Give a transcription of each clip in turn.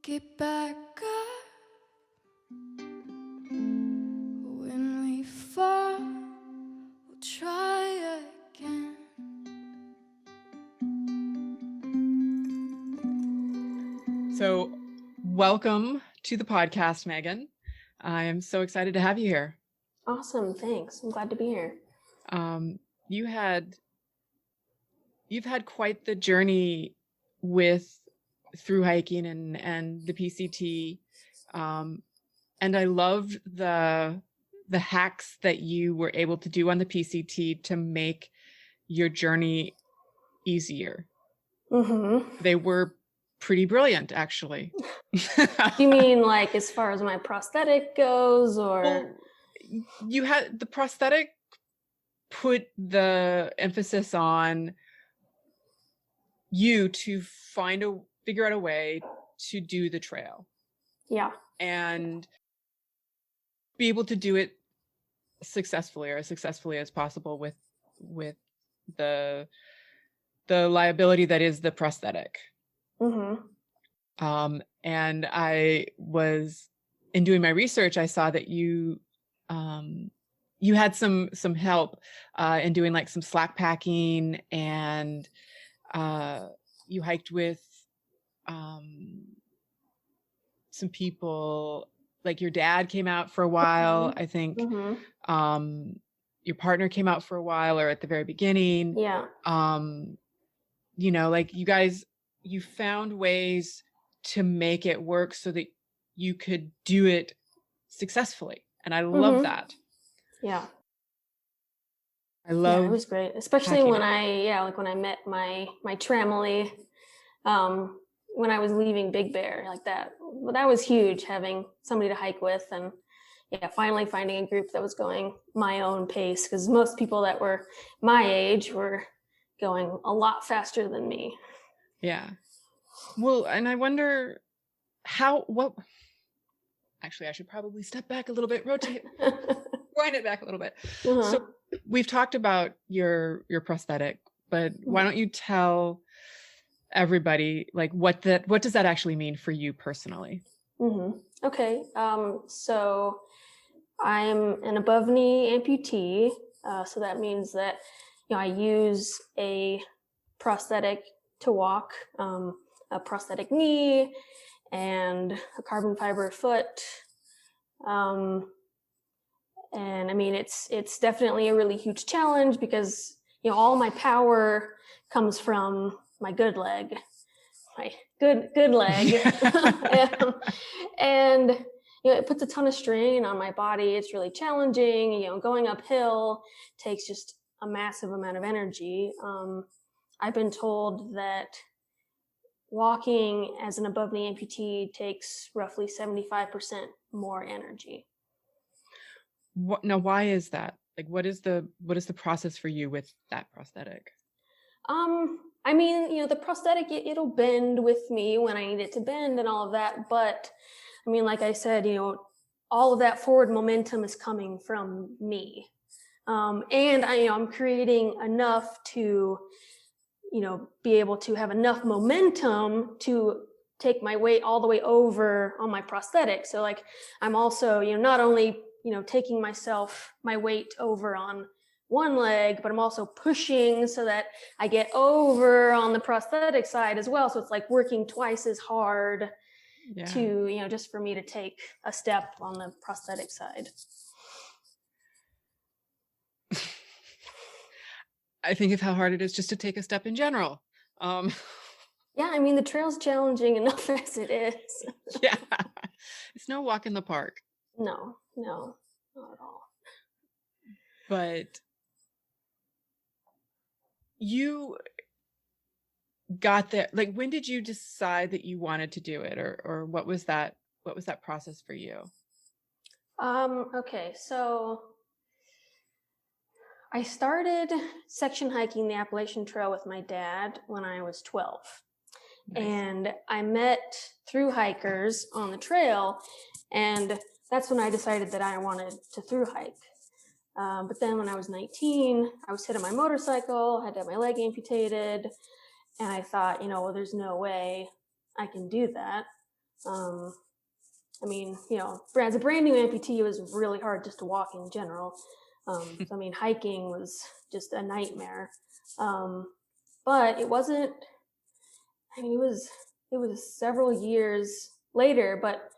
get back up when we fall. We'll try again. So, welcome to the podcast, Megan. I am so excited to have you here. Awesome, thanks. I'm glad to be here. You've had quite the journey through hiking and the PCT, and I loved the hacks that you were able to do on the PCT to make your journey easier. Mm-hmm. They were pretty brilliant, actually. You mean like as far as my prosthetic goes, or? Well, you had the prosthetic put the emphasis on you to figure out a way to do the trail. Yeah. And be able to do it successfully, or as successfully as possible with the liability that is the prosthetic. Mm-hmm. And I was, in doing my research, I saw that you had some help in doing like some slack packing, and you hiked with some people. Like your dad came out for a while, I think. Mm-hmm. Your partner came out for a while, or at the very beginning. Yeah. Like you found ways to make it work so that you could do it successfully. And I love that. Yeah. I love it was great, especially when I met my tramily, when I was leaving Big Bear, like that. Well, that was huge, having somebody to hike with, and finally finding a group that was going my own pace, because most people that were my age were going a lot faster than me. Yeah. Well, and I wonder actually, I should probably step back a little bit, rotate, wind it back a little bit. Uh-huh. So we've talked about your prosthetic, but why don't you tell everybody, like, what does that actually mean for you personally? Mm-hmm. Okay. So I'm an above knee amputee. So that means that, I use a prosthetic to walk, a prosthetic knee and a carbon fiber foot. And I mean, it's definitely a really huge challenge, because, all my power comes from my good leg, my good leg. and it puts a ton of strain on my body. It's really challenging. Going uphill takes just a massive amount of energy. I've been told that walking as an above knee amputee takes roughly 75% more energy. Now, why is that? Like, what is the process for you with that prosthetic? I mean, the prosthetic, it'll bend with me when I need it to bend and all of that. But I mean, like I said, all of that forward momentum is coming from me. And I'm creating enough to, be able to have enough momentum to take my weight all the way over on my prosthetic. So like, I'm also, not only, taking my weight over on one leg, but I'm also pushing so that I get over on the prosthetic side as well. So it's like working twice as hard to, just for me to take a step on the prosthetic side. I think of how hard it is just to take a step in general. Yeah, I mean, the trail's challenging enough as it is. Yeah, it's no walk in the park. No, not at all. But you got there, like, when did you decide that you wanted to do it, or what was that process for you? Okay, so I started section hiking the Appalachian Trail with my dad when I was 12. Nice. And I met through hikers on the trail, and that's when I decided that I wanted to through hike. But then when I was 19, I was hit on my motorcycle, had to have my leg amputated, and I thought, well, there's no way I can do that. I mean, as a brand new amputee, it was really hard just to walk in general. So, I mean, hiking was just a nightmare. But it wasn't, I mean, it was several years later, but,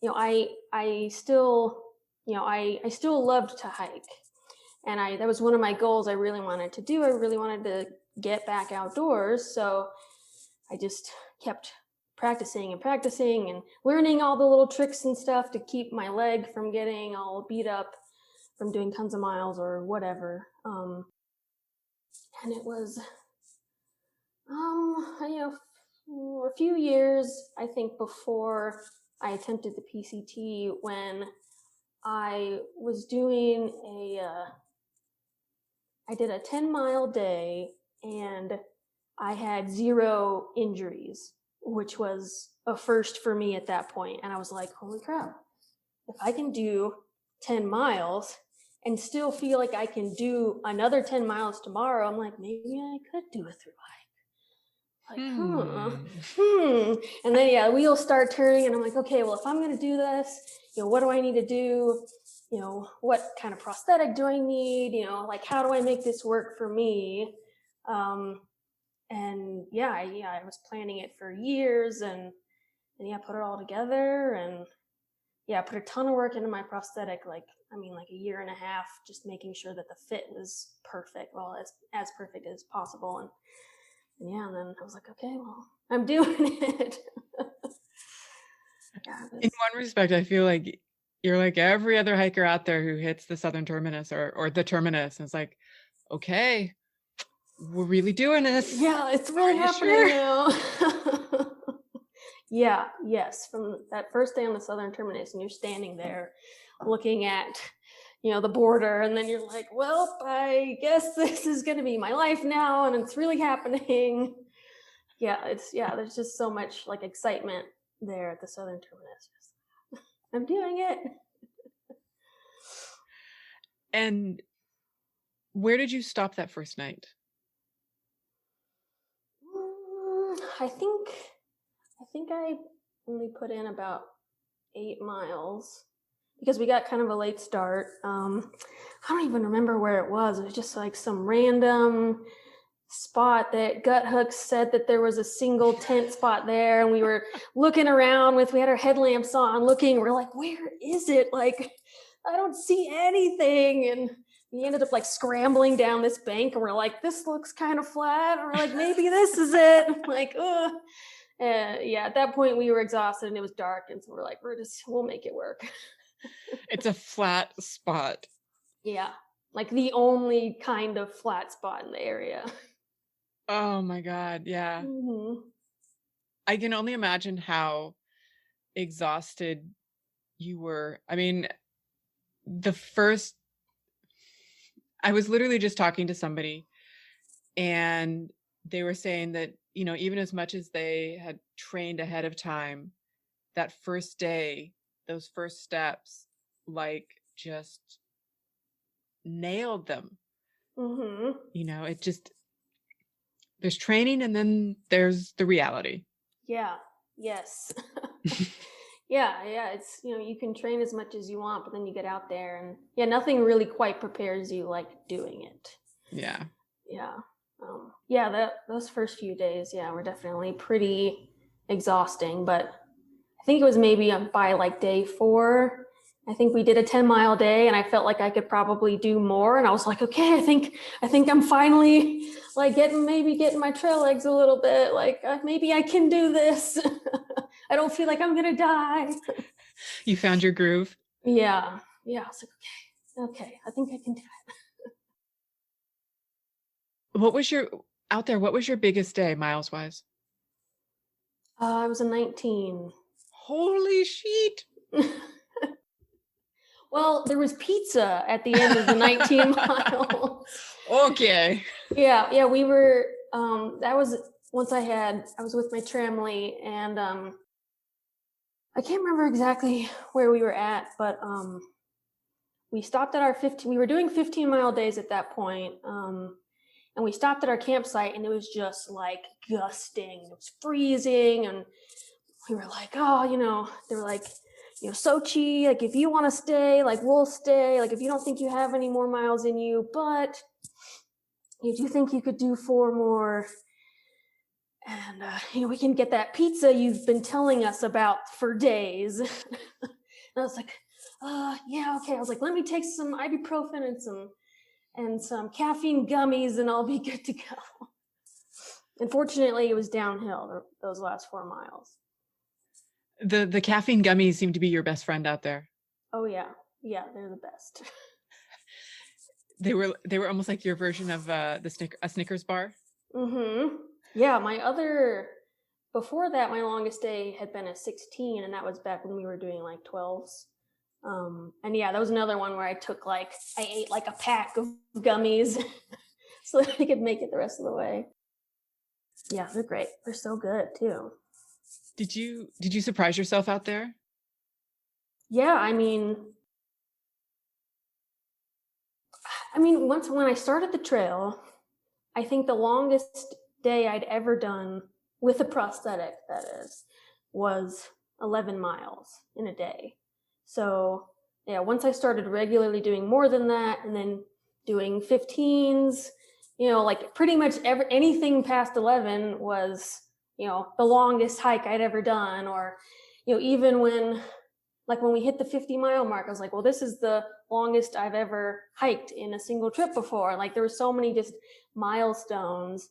I still, I still loved to hike. And that was one of my goals I really wanted to do. I really wanted to get back outdoors. So I just kept practicing and learning all the little tricks and stuff to keep my leg from getting all beat up from doing tons of miles or whatever. And it was, a few years, I think, before I attempted the PCT, when I was doing I did a 10-mile day, and I had 0 injuries, which was a first for me at that point. And I was like, holy crap, if I can do 10 miles and still feel like I can do another 10 miles tomorrow, I'm like, maybe I could do a thru hike. Like, And then, wheels start turning, and I'm like, okay, well, if I'm going to do this, what do I need to do? What kind of prosthetic do I need? Like, how do I make this work for me? And I was planning it for years, and put it all together, and put a ton of work into my prosthetic, like a year and a half, just making sure that the fit was perfect, well, as perfect as possible. And then I was like, okay, well, I'm doing it. In one respect, I feel like you're like every other hiker out there who hits the southern terminus or the terminus, and it's like, okay, we're really doing this. Yeah, it's really happening now. Yes. From that first day on the southern terminus, and you're standing there looking at, the border, and then you're like, well, I guess this is going to be my life now, and it's really happening. There's just so much like excitement there at the southern terminus. I'm doing it. And where did you stop that first night? I think I only put in about 8 miles, because we got kind of a late start. I don't even remember where it was. It was just like some random spot that Gut Hooks said that there was a single tent spot there, and we were looking around we had our headlamps on looking. We're like, where is it? Like, I don't see anything. And we ended up like scrambling down this bank, and we're like, this looks kind of flat. And we're like, maybe this is it. Like, ugh. At that point we were exhausted, and it was dark, and so we're like, we'll make it work. It's a flat spot. Yeah, like the only kind of flat spot in the area. Oh my God, yeah. Mm-hmm. I can only imagine how exhausted you were. I mean, I was literally just talking to somebody, and they were saying that, even as much as they had trained ahead of time, that first day, those first steps, like, just nailed them. Mm-hmm. It just, there's training, and then there's the reality. Yeah. Yes. Yeah. It's, you can train as much as you want, but then you get out there, and nothing really quite prepares you like doing it. Yeah. Yeah. Those first few days, were definitely pretty exhausting, but I think it was maybe by like day 4, I think we did a 10-mile day, and I felt like I could probably do more. And I was like, okay, I think I'm finally like getting my trail legs a little bit. Like, maybe I can do this. I don't feel like I'm going to die. You found your groove? Yeah. I was like, okay, I think I can do it. What was your biggest day miles wise? I was a 19. Holy shit. Well, there was pizza at the end of the 19 miles. Okay. Yeah, we were, that was once I was with my tramily, and I can't remember exactly where we were at, but we stopped at we were doing 15-mile days at that point, and we stopped at our campsite, and it was just like gusting. It was freezing, and we were like, oh, they were like, Sochi, like if you want to stay, like we'll stay, like if you don't think you have any more miles in you, but do you think you could do 4 more? And we can get that pizza you've been telling us about for days. And I was like, yeah, okay. I was like, let me take some ibuprofen and some caffeine gummies and I'll be good to go. Unfortunately, it was downhill those last 4 miles. The caffeine gummies seem to be your best friend out there. Oh yeah, they're the best. They were almost like your version of a Snickers bar. Mm-hmm. Yeah, before that, my longest day had been a 16, and that was back when we were doing like 12s. And yeah, that was another one where I ate like a pack of gummies so that I could make it the rest of the way. Yeah, they're great. They're so good too. Did you surprise yourself out there? Yeah, I mean, once when I started the trail, I think the longest day I'd ever done with a prosthetic, that is, was 11 miles in a day. So yeah, once I started regularly doing more than that and then doing 15s, like pretty much anything past 11 was, the longest hike I'd ever done. Or, even when we hit the 50-mile mark, I was like, well, this is the longest I've ever hiked in a single trip before. Like there were so many just milestones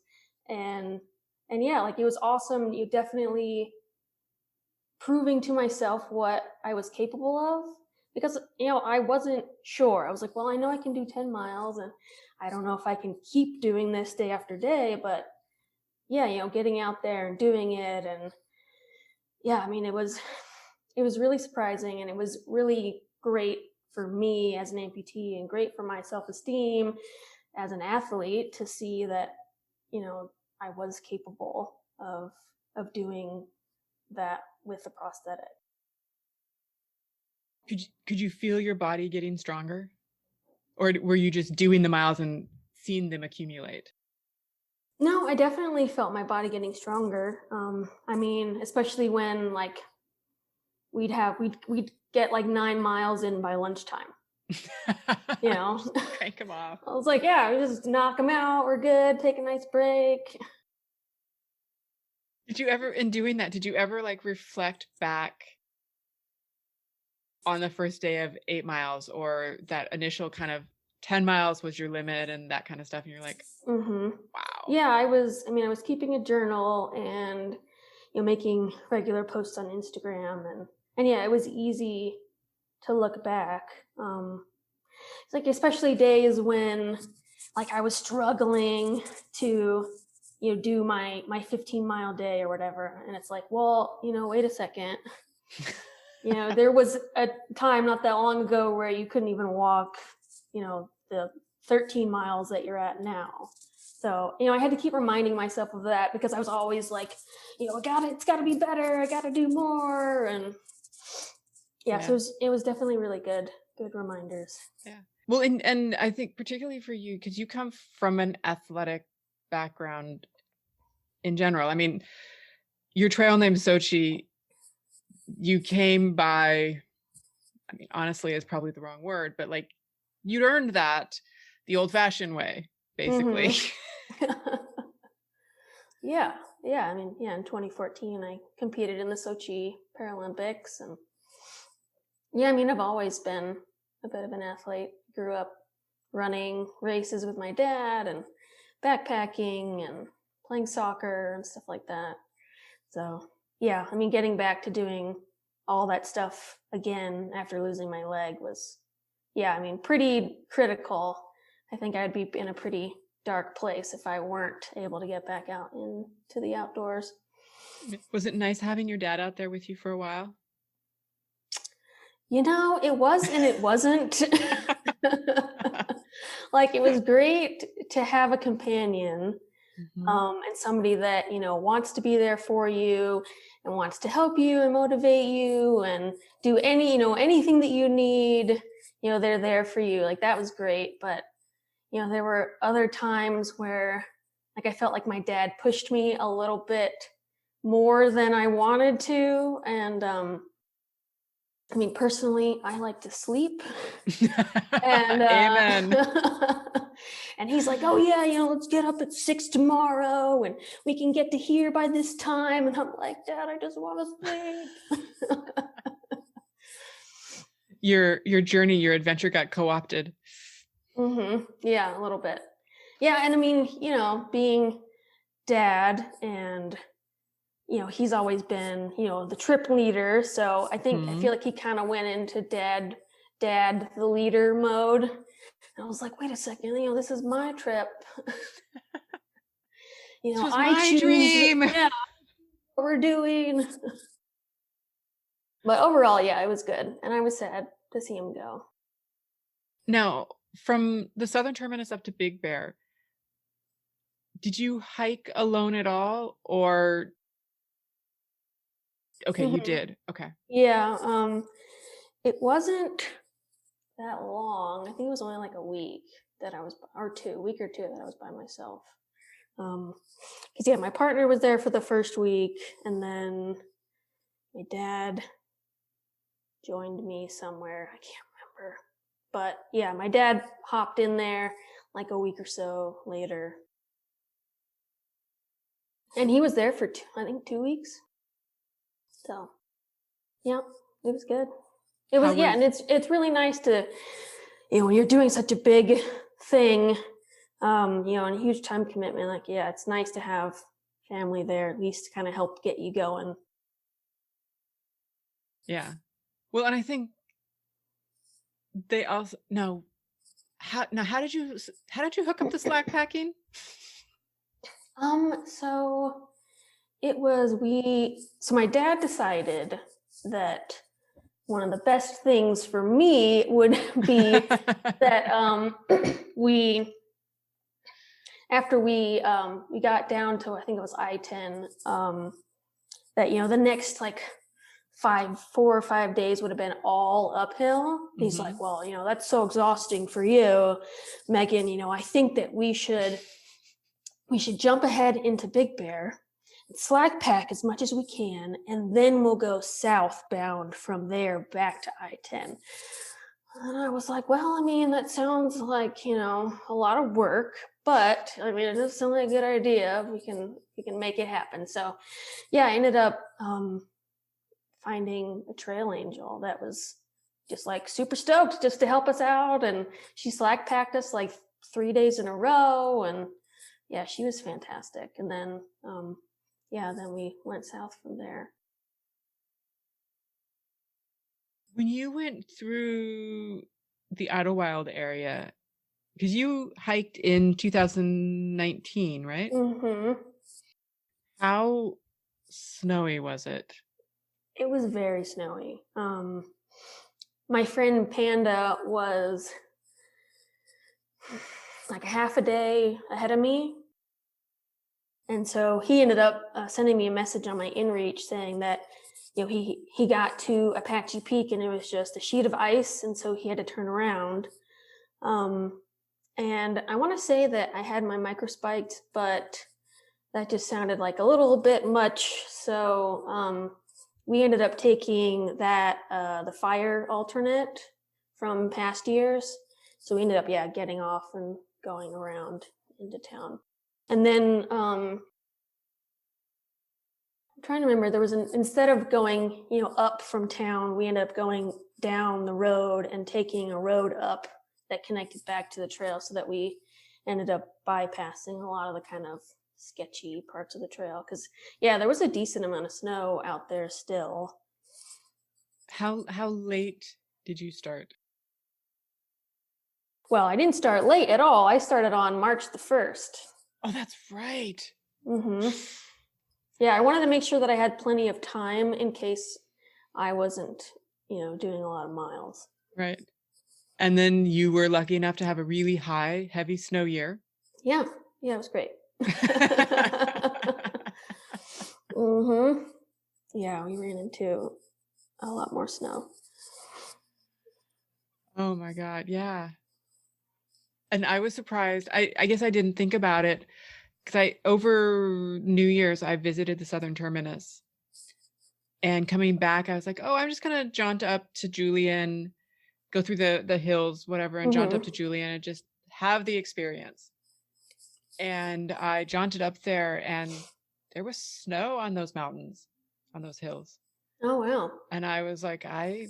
and yeah, like it was awesome. You definitely proving to myself what I was capable of, because, I wasn't sure. I was like, well, I know I can do 10 miles and I don't know if I can keep doing this day after day, but yeah, getting out there and doing it. And yeah, it was really surprising, and it was really great for me as an amputee and great for my self-esteem as an athlete to see that, I was capable of doing that with a prosthetic. Could you feel your body getting stronger? Or were you just doing the miles and seeing them accumulate? No, I definitely felt my body getting stronger. Especially when we'd get like 9 miles in by lunchtime. Crank them off. I was like, yeah, we just knock them out. We're good. Take a nice break. In doing that, did you ever reflect back on the first day of 8 miles, or that initial kind of 10 miles was your limit and that kind of stuff? And you're like, mm-hmm. Wow. Yeah, I was keeping a journal and, making regular posts on Instagram and yeah, it was easy to look back. It's especially days when I was struggling to, do my 15-mile day or whatever. And it's like, well, wait a second. There was a time not that long ago where you couldn't even walk, the 13 miles that you're at now. So, I had to keep reminding myself of that because I was always like, it's gotta be better. I gotta do more. And yeah. So it was definitely really good reminders. Yeah. Well, and I think particularly for you, because you come from an athletic background in general. Your trail name Sochi, you came by, honestly is probably the wrong word, but you'd earned that the old fashioned way, basically. Mm-hmm. Yeah. In 2014, I competed in the Sochi Paralympics. And yeah, I've always been a bit of an athlete. Grew up running races with my dad and backpacking and playing soccer and stuff like that. So yeah, getting back to doing all that stuff again after losing my leg was, pretty critical. I think I'd be in a pretty dark place if I weren't able to get back out into the outdoors. Was it nice having your dad out there with you for a while? It was and it wasn't. It was great to have a companion, mm-hmm. And somebody that, wants to be there for you and wants to help you and motivate you and do anything that you need, they're there for you. That was great. But, there were other times where I felt like my dad pushed me a little bit more than I wanted to. And I mean, personally, I like to sleep. And Amen. and he's like, oh yeah, let's get up at 6 tomorrow and we can get to here by this time. And I'm like, Dad, I just want to sleep. Your journey, your adventure got co-opted. Yeah, a little bit. Yeah, and I mean, being Dad, and he's always been, the trip leader. So I feel like he kind of went into dad the leader mode. And I was like, wait a second, this is my trip. This was I my choose, dream. yeah, what we're doing. But overall, yeah, it was good. And I was sad to see him go. Now, from the southern terminus up to Big Bear, did you hike alone at all, or okay, you did. Okay. Yeah, it wasn't that long. I think it was only like a week that I was, or a week or two that I was by myself. Because yeah, my partner was there for the first week, and then my dad joined me somewhere. I can't remember, but yeah, my dad hopped in there like a week or so later, and he was there for I think 2 weeks. So yeah, it was good. It was, yeah, and it's really nice to, when you're doing such a big thing, and a huge time commitment, like, yeah, it's nice to have family there, at least to kind of help get you going. Yeah. Well, and I think they also how did you hook up the slack packing? So it was, so my dad decided that one of the best things for me would be that after we got down to, I think it was I-10, that the next like 4 or 5 days would have been all uphill. He's like, well, that's so exhausting for you, Megan. I think that we should jump ahead into Big Bear, slack pack as much as we can, and then we'll go southbound from there back to I-10. And I was like, well, I mean, that sounds like, a lot of work, but I mean, it does sound like a good idea. We can make it happen. So yeah, I ended up finding a trail angel that was just like super stoked just to help us out. And she slack packed us like 3 days in a row. And yeah, she was fantastic. And then, then we went south from there. When you went through the Idlewild area, because you hiked in 2019, right? How snowy was it? It was very snowy. My friend Panda was like half a day ahead of me. And so he ended up sending me a message on my InReach saying that, he got to Apache Peak and it was just a sheet of ice. And so he had to turn around. And I want to say that I had my microspiked, but that just sounded like a little bit much. So we ended up taking that, the fire alternate from past years. So we ended up, getting off and going around into town. And then I'm trying to remember, there was instead of going, up from town, we ended up going down the road and taking a road up that connected back to the trail, so that we ended up bypassing a lot of the kind of sketchy parts of the trail. Because there was a decent amount of snow out there still. How late did you start? Well, I didn't start late at all. I started on March the 1st. Oh, that's right. Yeah, I wanted to make sure that I had plenty of time in case I wasn't, doing a lot of miles. Right. And then you were lucky enough to have a really heavy snow year. Yeah, it was great. Yeah, we ran into a lot more snow. Oh my God, yeah. And I was surprised. I guess I didn't think about it, because over New Year's, I visited the southern terminus, and coming back, I was like, oh, I'm just going to jaunt up to Julian, go through the hills, whatever, and jaunt up to Julian and just have the experience. And I jaunted up there, and there was snow on those mountains, on those hills. Oh, wow. And I was like, I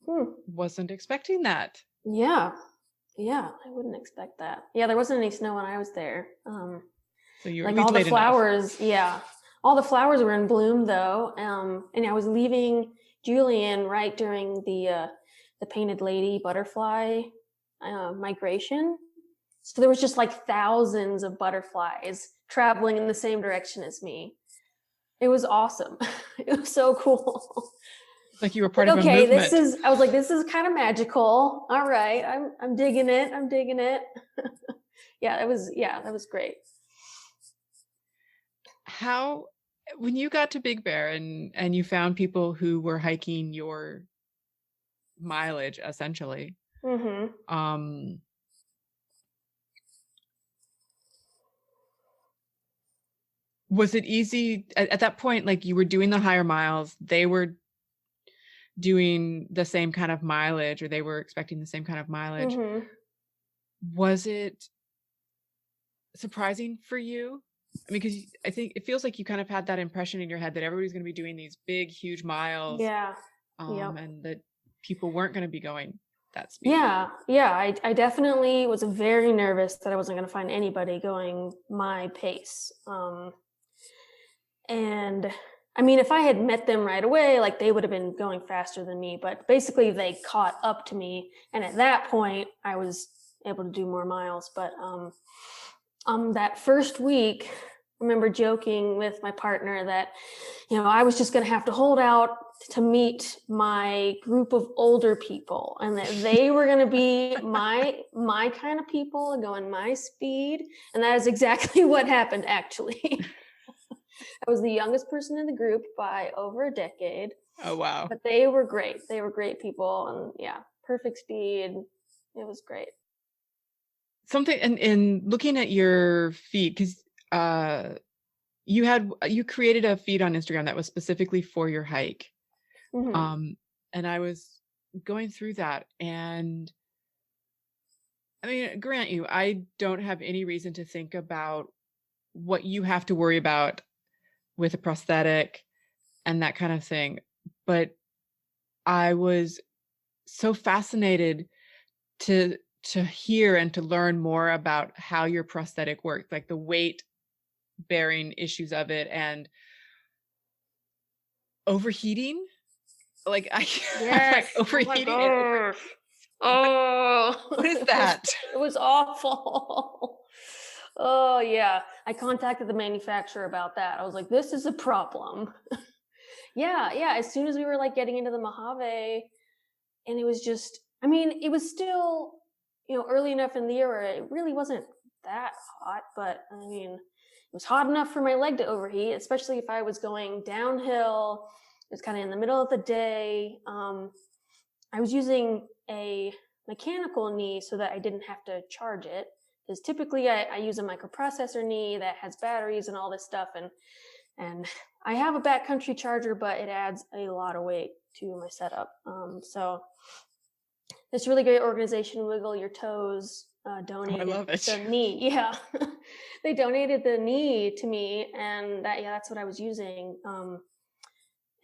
wasn't expecting that. Yeah. Yeah, I wouldn't expect that. Yeah, there wasn't any snow when I was there. So you were like at least all the late flowers, yeah. All the flowers were in bloom though. And I was leaving Julian right during the painted lady butterfly migration. So there was just like thousands of butterflies traveling in the same direction as me. It was awesome. It was so cool. Like you were part of a movement. I was like, this is kind of magical. All right. I'm digging it. I'm digging it. that was great. How, when you got to Big Bear and you found people who were hiking your mileage, essentially, was it easy at that point? Like you were doing the higher miles, they were doing the same kind of mileage, or they were expecting the same kind of mileage. Was it surprising for you? I mean, because I think it feels like you kind of had that impression in your head that everybody's going to be doing these big, huge miles. Yeah. And that people weren't going to be going that speed. Yeah. I definitely was very nervous that I wasn't going to find anybody going my pace. And I mean, if I had met them right away, like they would have been going faster than me, but basically they caught up to me. And at that point I was able to do more miles. But, that first week, I remember joking with my partner that, I was just going to have to hold out to meet my group of older people, and that they were going to be my kind of people and going my speed. And that is exactly what happened, actually. I was the youngest person in the group by over a decade. Oh, wow. But they were great. They were great people, and perfect speed. It was great. Something in looking at your feed, because you created a feed on Instagram that was specifically for your hike. And I was going through that, and I mean, grant you, I don't have any reason to think about what you have to worry about with a prosthetic and that kind of thing. But I was so fascinated to hear and to learn more about how your prosthetic worked, like the weight bearing issues of it and overheating. Like yes. overheating. What is that? It was awful. Oh yeah. I contacted the manufacturer about that. I was like, this is a problem. Yeah. As soon as we were like getting into the Mojave, and it was just, I mean, it was still, early enough in the year where it really wasn't that hot, but I mean, it was hot enough for my leg to overheat, especially if I was going downhill. It was kind of in the middle of the day. I was using a mechanical knee so that I didn't have to charge it, because typically I use a microprocessor knee that has batteries and all this stuff, and I have a backcountry charger, but it adds a lot of weight to my setup. So this really great organization, Wiggle Your Toes, donated the knee. Yeah, they donated the knee to me, and that's what I was using.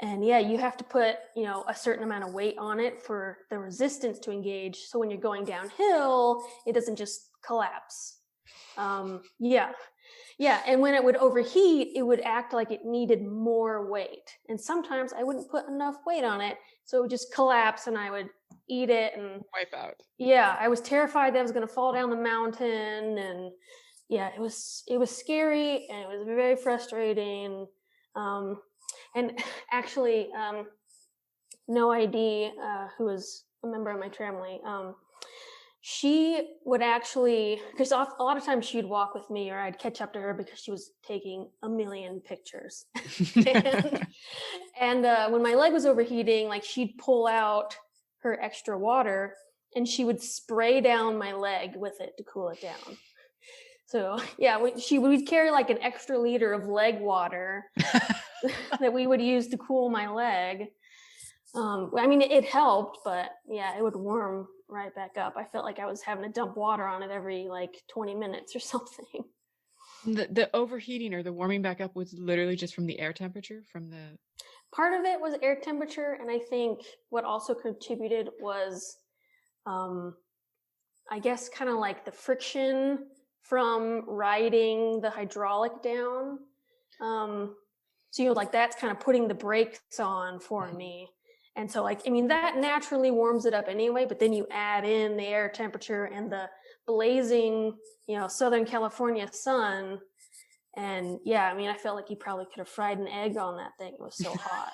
And you have to put, a certain amount of weight on it for the resistance to engage. So when you're going downhill, it doesn't just collapse. And when it would overheat, it would act like it needed more weight. And sometimes I wouldn't put enough weight on it, so it would just collapse and I would eat it and wipe out. Yeah, I was terrified that I was going to fall down the mountain, and it was scary, and it was very frustrating. And actually, No ID, who was a member of my family, she would actually, because a lot of times she'd walk with me, or I'd catch up to her because she was taking a million pictures. and when my leg was overheating, like she'd pull out her extra water and she would spray down my leg with it to cool it down. So yeah, we'd carry like an extra liter of leg water that we would use to cool my leg. I mean, it helped, but yeah, it would warm right back up. I felt like I was having to dump water on it every like 20 minutes or something. The overheating or the warming back up was literally just from the air temperature from the. Part of it was air temperature, and I think what also contributed was, I guess, kind of like the friction from riding the hydraulic down. So like that's kind of putting the brakes on for me. And so like, I mean, that naturally warms it up anyway, but then you add in the air temperature and the blazing, Southern California sun. And yeah, I mean, I felt like you probably could have fried an egg on that thing. It was so hot.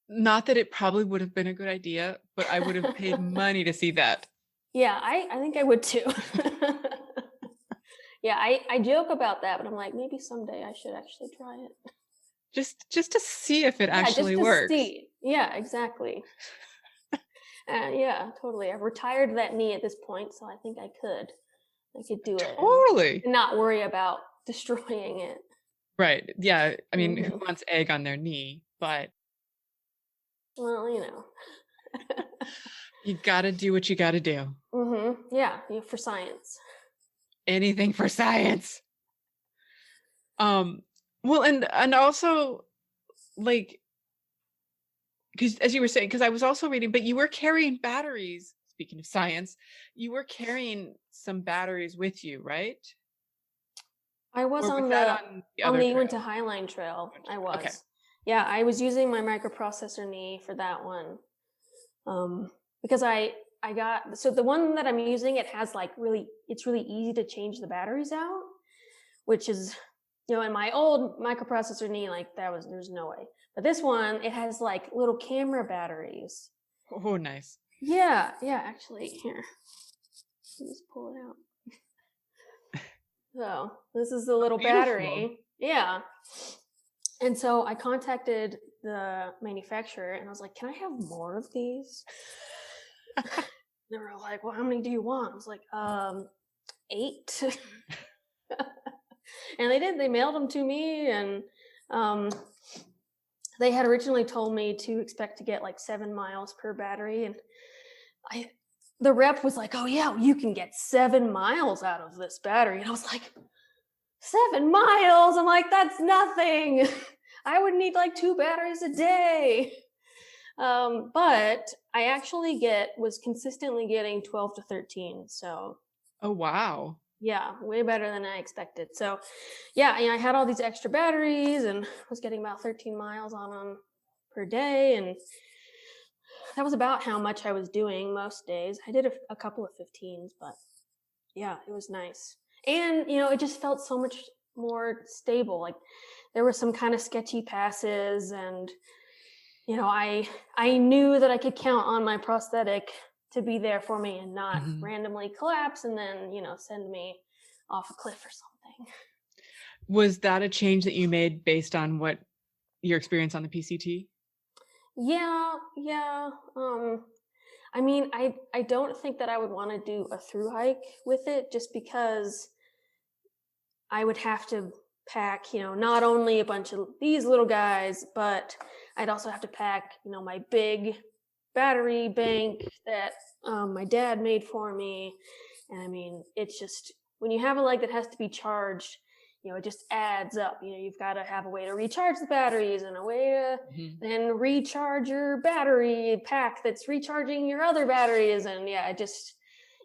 Not that it probably would have been a good idea, but I would have paid money to see that. Yeah, I think I would too. Yeah, I joke about that, but I'm like, maybe someday I should actually try it. Just to see if it actually works. See. Yeah, exactly. Yeah, totally. I've retired that knee at this point, so I think I could do it. Totally. And not worry about destroying it. Right. Yeah. I mean, who wants egg on their knee? But well, you got to do what you got to do. Yeah, for science. Anything for science. Well, and also, like, because as you were saying, because I was also reading, but you were carrying batteries. Speaking of science, you were carrying some batteries with you, right? I was on the Uinta Highline Trail. I was. Okay. Yeah, I was using my microprocessor knee for that one. Because I got, so the one that I'm using, it has like it's really easy to change the batteries out, which is, in my old microprocessor knee, like there's no way. But this one, it has like little camera batteries. Oh, nice. Yeah, actually, here. Just pull it out. So this is the little battery. Yeah. And so I contacted the manufacturer and I was like, can I have more of these? They were like, well, how many do you want? I was like, 8. And they did. They mailed them to me, and they had originally told me to expect to get like 7 miles per battery, and the rep was like, oh yeah, you can get 7 miles out of this battery. And I was like, 7 miles? I'm like, that's nothing. I would need like 2 batteries a day. But I actually was consistently getting 12 to 13. So. Oh, wow. Yeah, way better than I expected. So yeah, I had all these extra batteries and was getting about 13 miles on them per day. And that was about how much I was doing most days. I did a couple of 15s, but yeah, it was nice. And, it just felt so much more stable. Like there were some kind of sketchy passes, and, I knew that I could count on my prosthetic to be there for me and not randomly collapse and then, send me off a cliff or something. Was that a change that you made based on what your experience on the PCT? Yeah. I mean, I don't think that I would want to do a through hike with it, just because I would have to pack, not only a bunch of these little guys, but I'd also have to pack, my big battery bank that my dad made for me. And I mean, it's just, when you have a leg that has to be charged, it just adds up. You've got to have a way to recharge the batteries and a way to then recharge your battery pack that's recharging your other batteries. And yeah,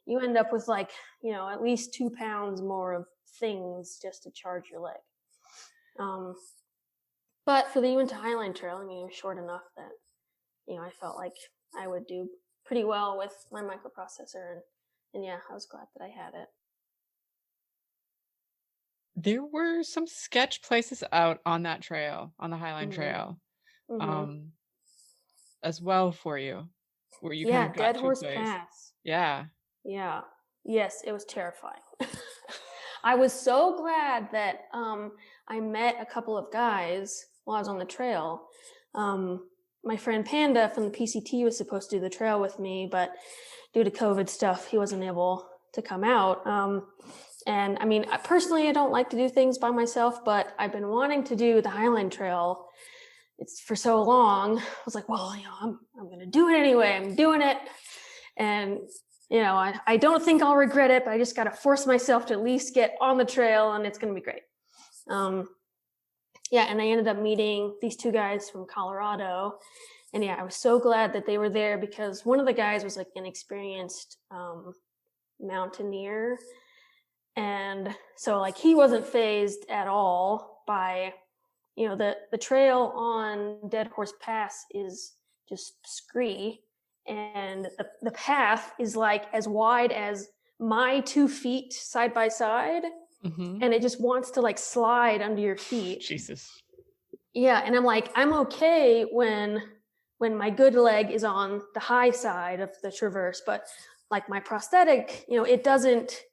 you end up with like, at least 2 pounds more of things just to charge your leg. But for the Uinta Highline Trail, I mean, you're short enough that, I felt like I would do pretty well with my microprocessor. And yeah, I was glad that I had it. There were some sketch places out on that trail, on the Highline Trail, as well for you, where you kind of got Dead Horse Pass. Yeah. Yes, it was terrifying. I was so glad that I met a couple of guys while I was on the trail. My friend Panda from the PCT was supposed to do the trail with me, but due to COVID stuff, he wasn't able to come out. And I mean, personally, I don't like to do things by myself, but I've been wanting to do the Highline Trail. It's for so long. I was like, well, I'm going to do it anyway. I'm doing it. And, I don't think I'll regret it, but I just got to force myself to at least get on the trail, and it's going to be great. And I ended up meeting these two guys from Colorado. And I was so glad that they were there, because one of the guys was like an experienced mountaineer. And so like he wasn't fazed at all by, the trail on Dead Horse Pass is just scree. And the path is like as wide as my 2 feet side by side. Mm-hmm. And it just wants to like slide under your feet. Jesus. Yeah. And I'm like, I'm okay when my good leg is on the high side of the traverse, but like my prosthetic, it doesn't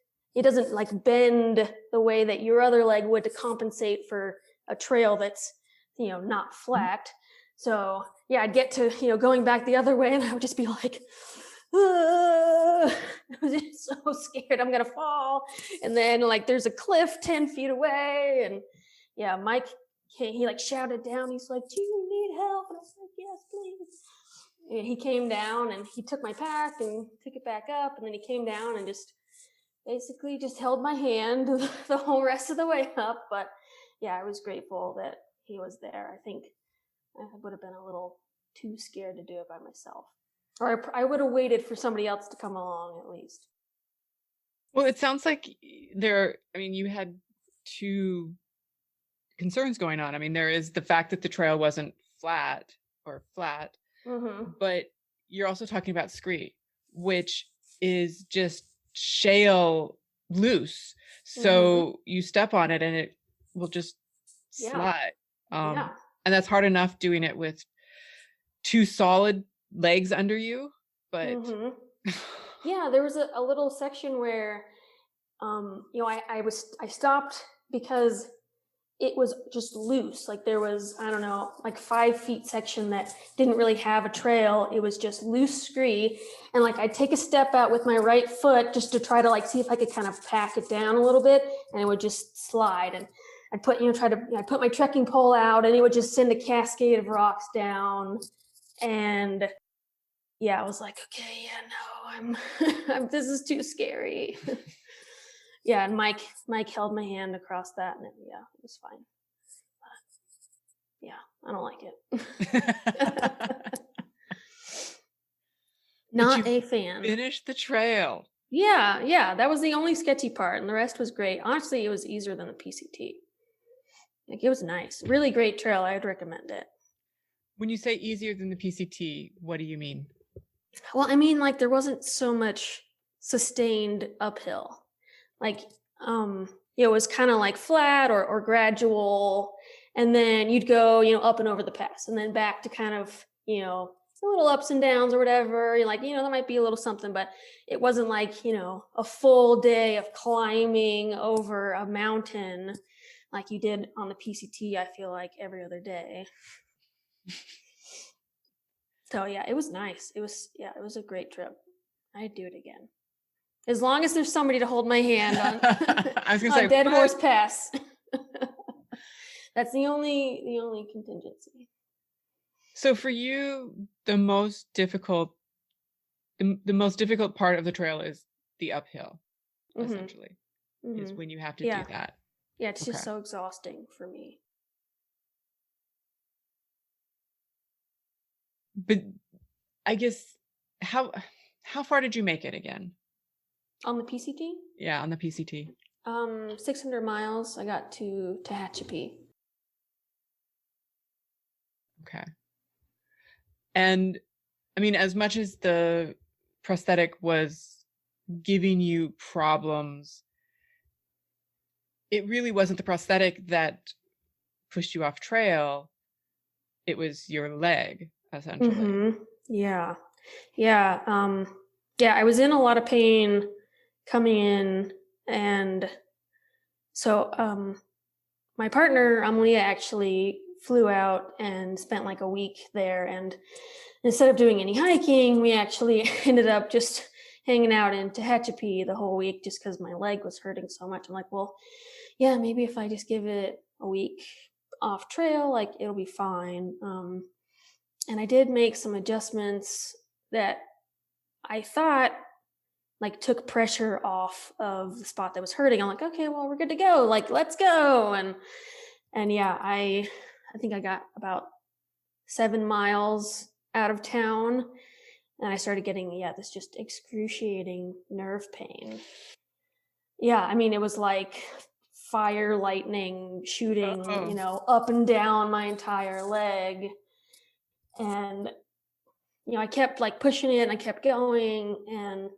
like bend the way that your other leg would to compensate for a trail that's, not flat. So I'd get to, going back the other way, and I would just be like, I was just so scared I'm going to fall. And then like, there's a cliff 10 feet away. And Mike, he like shouted down. He's like, do you need help? And I was like, yes, please. And he came down and he took my pack and took it back up. And then he came down and just basically just held my hand the whole rest of the way up. But I was grateful that he was there. I think I would have been a little too scared to do it by myself. Or I would have waited for somebody else to come along at least. Well, it sounds like you had two concerns going on. I mean, there is the fact that the trail wasn't flat, Mm-hmm. but you're also talking about scree, which is just shale loose. So you step on it and it will just slide. And that's hard enough doing it with two solid legs under you. But there was a little section where I stopped because it was just loose. Like there was, I don't know, like 5 feet section that didn't really have a trail. It was just loose scree. And like I'd take a step out with my right foot just to try to like see if I could kind of pack it down a little bit, and it would just slide. And I'd put, I'd put my trekking pole out, and it would just send a cascade of rocks down. And I was like, okay, I'm this is too scary. And Mike held my hand across that, and it was fine. But, I don't like it. Not a fan. Finished the trail. Yeah, that was the only sketchy part, and the rest was great. Honestly, it was easier than the PCT. Like it was nice, really great trail. I would recommend it. When you say easier than the PCT, what do you mean? Well, I mean, like there wasn't so much sustained uphill. Like, it was kind of like flat or gradual, and then you'd go, up and over the pass, and then back to kind of, little ups and downs or whatever. You're like, that might be a little something, but it wasn't like, a full day of climbing over a mountain like you did on the PCT, I feel like every other day. So it was nice. It was a great trip. I'd do it again. As long as there's somebody to hold my hand on, I was gonna say, Dead Horse Pass. That's the only contingency. So for you, the most difficult part of the trail is the uphill, essentially, is when you have to do that. Yeah, it's just so exhausting for me. But I guess how far did you make it again? On the PCT? Yeah, on the PCT. 600 miles. I got to Tehachapi. Okay. And I mean, as much as the prosthetic was giving you problems, it really wasn't the prosthetic that pushed you off trail. It was your leg, essentially. Mm-hmm. Yeah. I was in a lot of pain coming in, and so my partner Amalia actually flew out and spent like a week there, and instead of doing any hiking, we actually ended up just hanging out in Tehachapi the whole week just because my leg was hurting so much. I'm like, well, yeah, maybe if I just give it a week off trail, like it'll be fine. And I did make some adjustments that I thought like took pressure off of the spot that was hurting. I'm like, okay, well, we're good to go. Like, let's go. And yeah, I think I got about 7 miles out of town, and I started getting, this just excruciating nerve pain. Yeah, I mean, it was like fire, lightning, shooting, up and down my entire leg. And, I kept like pushing it and I kept going. And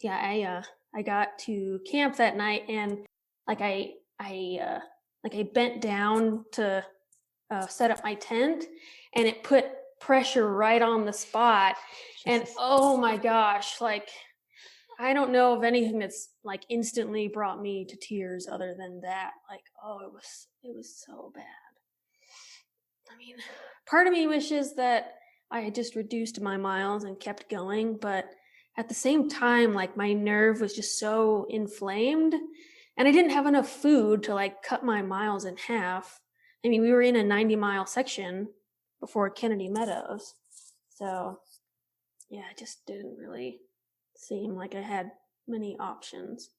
yeah, I got to camp that night, and like I bent down to set up my tent, and it put pressure right on the spot. And oh my gosh, like I don't know of anything that's like instantly brought me to tears other than that. Like, oh, it was so bad. I mean, part of me wishes that I had just reduced my miles and kept going, but at the same time, like my nerve was just so inflamed, and I didn't have enough food to like cut my miles in half. I mean, we were in a 90-mile section before Kennedy Meadows. So yeah, it just didn't really seem like I had many options.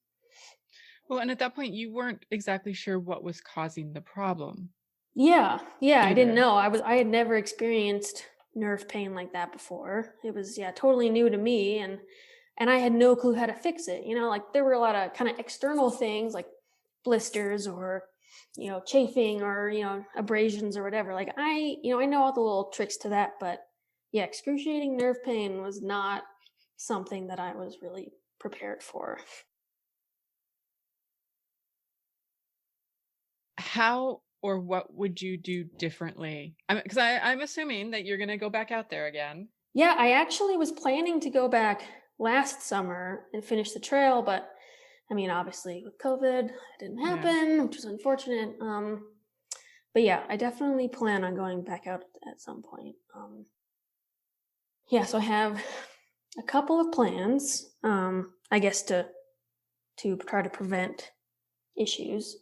Well, and at that point you weren't exactly sure what was causing the problem. Yeah, I didn't know. I had never experienced nerve pain like that before. It was totally new to me, and I had no clue how to fix it. Like there were a lot of kind of external things like blisters or chafing or abrasions or whatever. Like I know all the little tricks to that, but yeah, excruciating nerve pain was not something that I was really prepared for. How or what would you do differently? Because I'm assuming that you're going to go back out there again. Yeah, I actually was planning to go back last summer and finish the trail, but I mean, obviously with COVID, it didn't happen, which was unfortunate. But yeah, I definitely plan on going back out at some point. So I have a couple of plans, I guess, to try to prevent issues.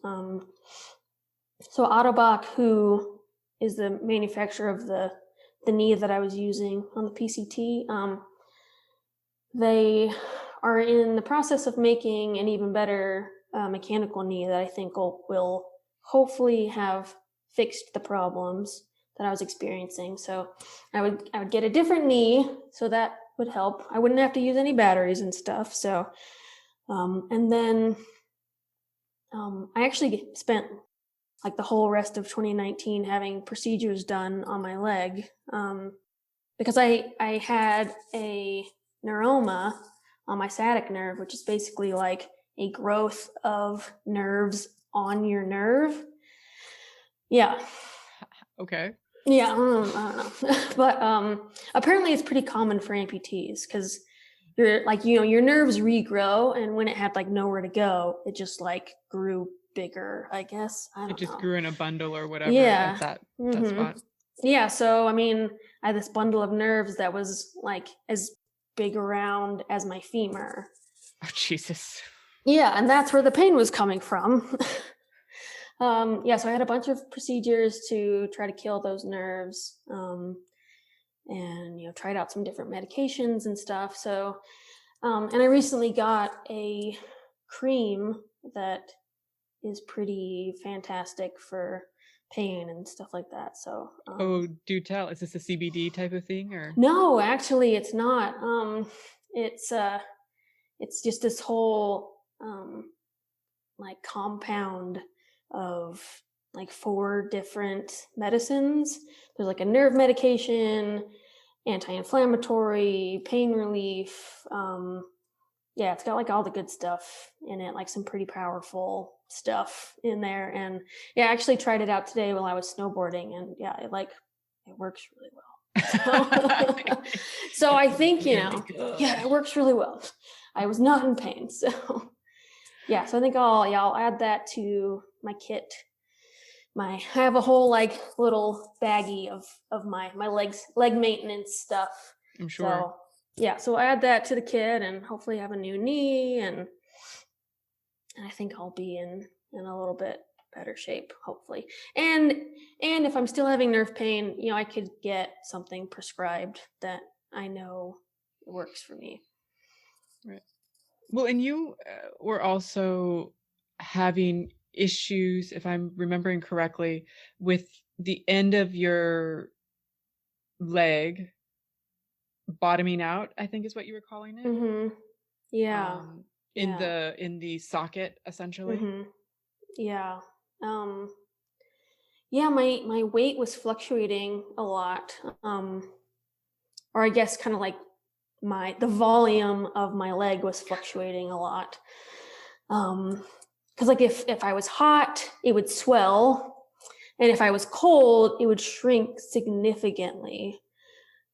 So Ottobock, who is the manufacturer of the knee that I was using on the PCT, they are in the process of making an even better mechanical knee that I think will hopefully have fixed the problems that I was experiencing. So I would get a different knee, so that would help. I wouldn't have to use any batteries and stuff. So, and then I actually spent like the whole rest of 2019 having procedures done on my leg, because I had a neuroma on my sciatic nerve, which is basically like a growth of nerves on your nerve. Yeah. Okay. Yeah, I don't know. But apparently it's pretty common for amputees, because your nerves regrow, and when it had like nowhere to go, it just like grew bigger, I guess. I don't know. It just grew in a bundle or whatever. Yeah. At that spot. Yeah, so I mean, I had this bundle of nerves that was like as big around as my femur. Oh, Jesus. Yeah, and that's where the pain was coming from. So I had a bunch of procedures to try to kill those nerves, and tried out some different medications and stuff. So, and I recently got a cream that is pretty fantastic for pain and stuff like that. So do tell. Is this a CBD type of thing, or? No, actually it's not. It's just this whole like compound of like 4 different medicines. There's like a nerve medication, anti-inflammatory, pain relief. It's got like all the good stuff in it, like some pretty powerful stuff in there. And I actually tried it out today while I was snowboarding, and it works really well. So I think, it works really well. I was not in pain. So so I think I'll add that to my kit. I have a whole like little baggie of my leg maintenance stuff. I'm sure. yeah, so I add that to the kit and hopefully have a new knee, and I think I'll be in a little bit better shape, hopefully. And if I'm still having nerve pain, I could get something prescribed that I know works for me. Right. Well, and you were also having issues, if I'm remembering correctly, with the end of your leg bottoming out, I think is what you were calling it. Mm-hmm. Yeah. In the socket, essentially. Mm-hmm. Yeah. Yeah, my weight was fluctuating a lot. Or I guess kind of like the volume of my leg was fluctuating a lot. Because like if I was hot, it would swell, and if I was cold, it would shrink significantly.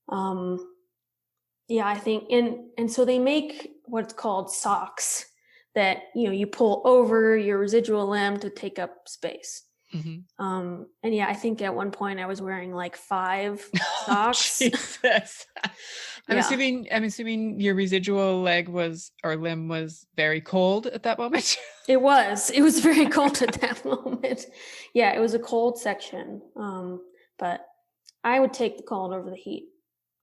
Yeah, I think, and so they make what's called socks that you pull over your residual limb to take up space. Mm-hmm. And yeah, I think at one point I was wearing like 5 socks. Jesus. I'm assuming your residual leg limb was very cold at that moment. It was very cold at that moment. Yeah, it was a cold section. But I would take the cold over the heat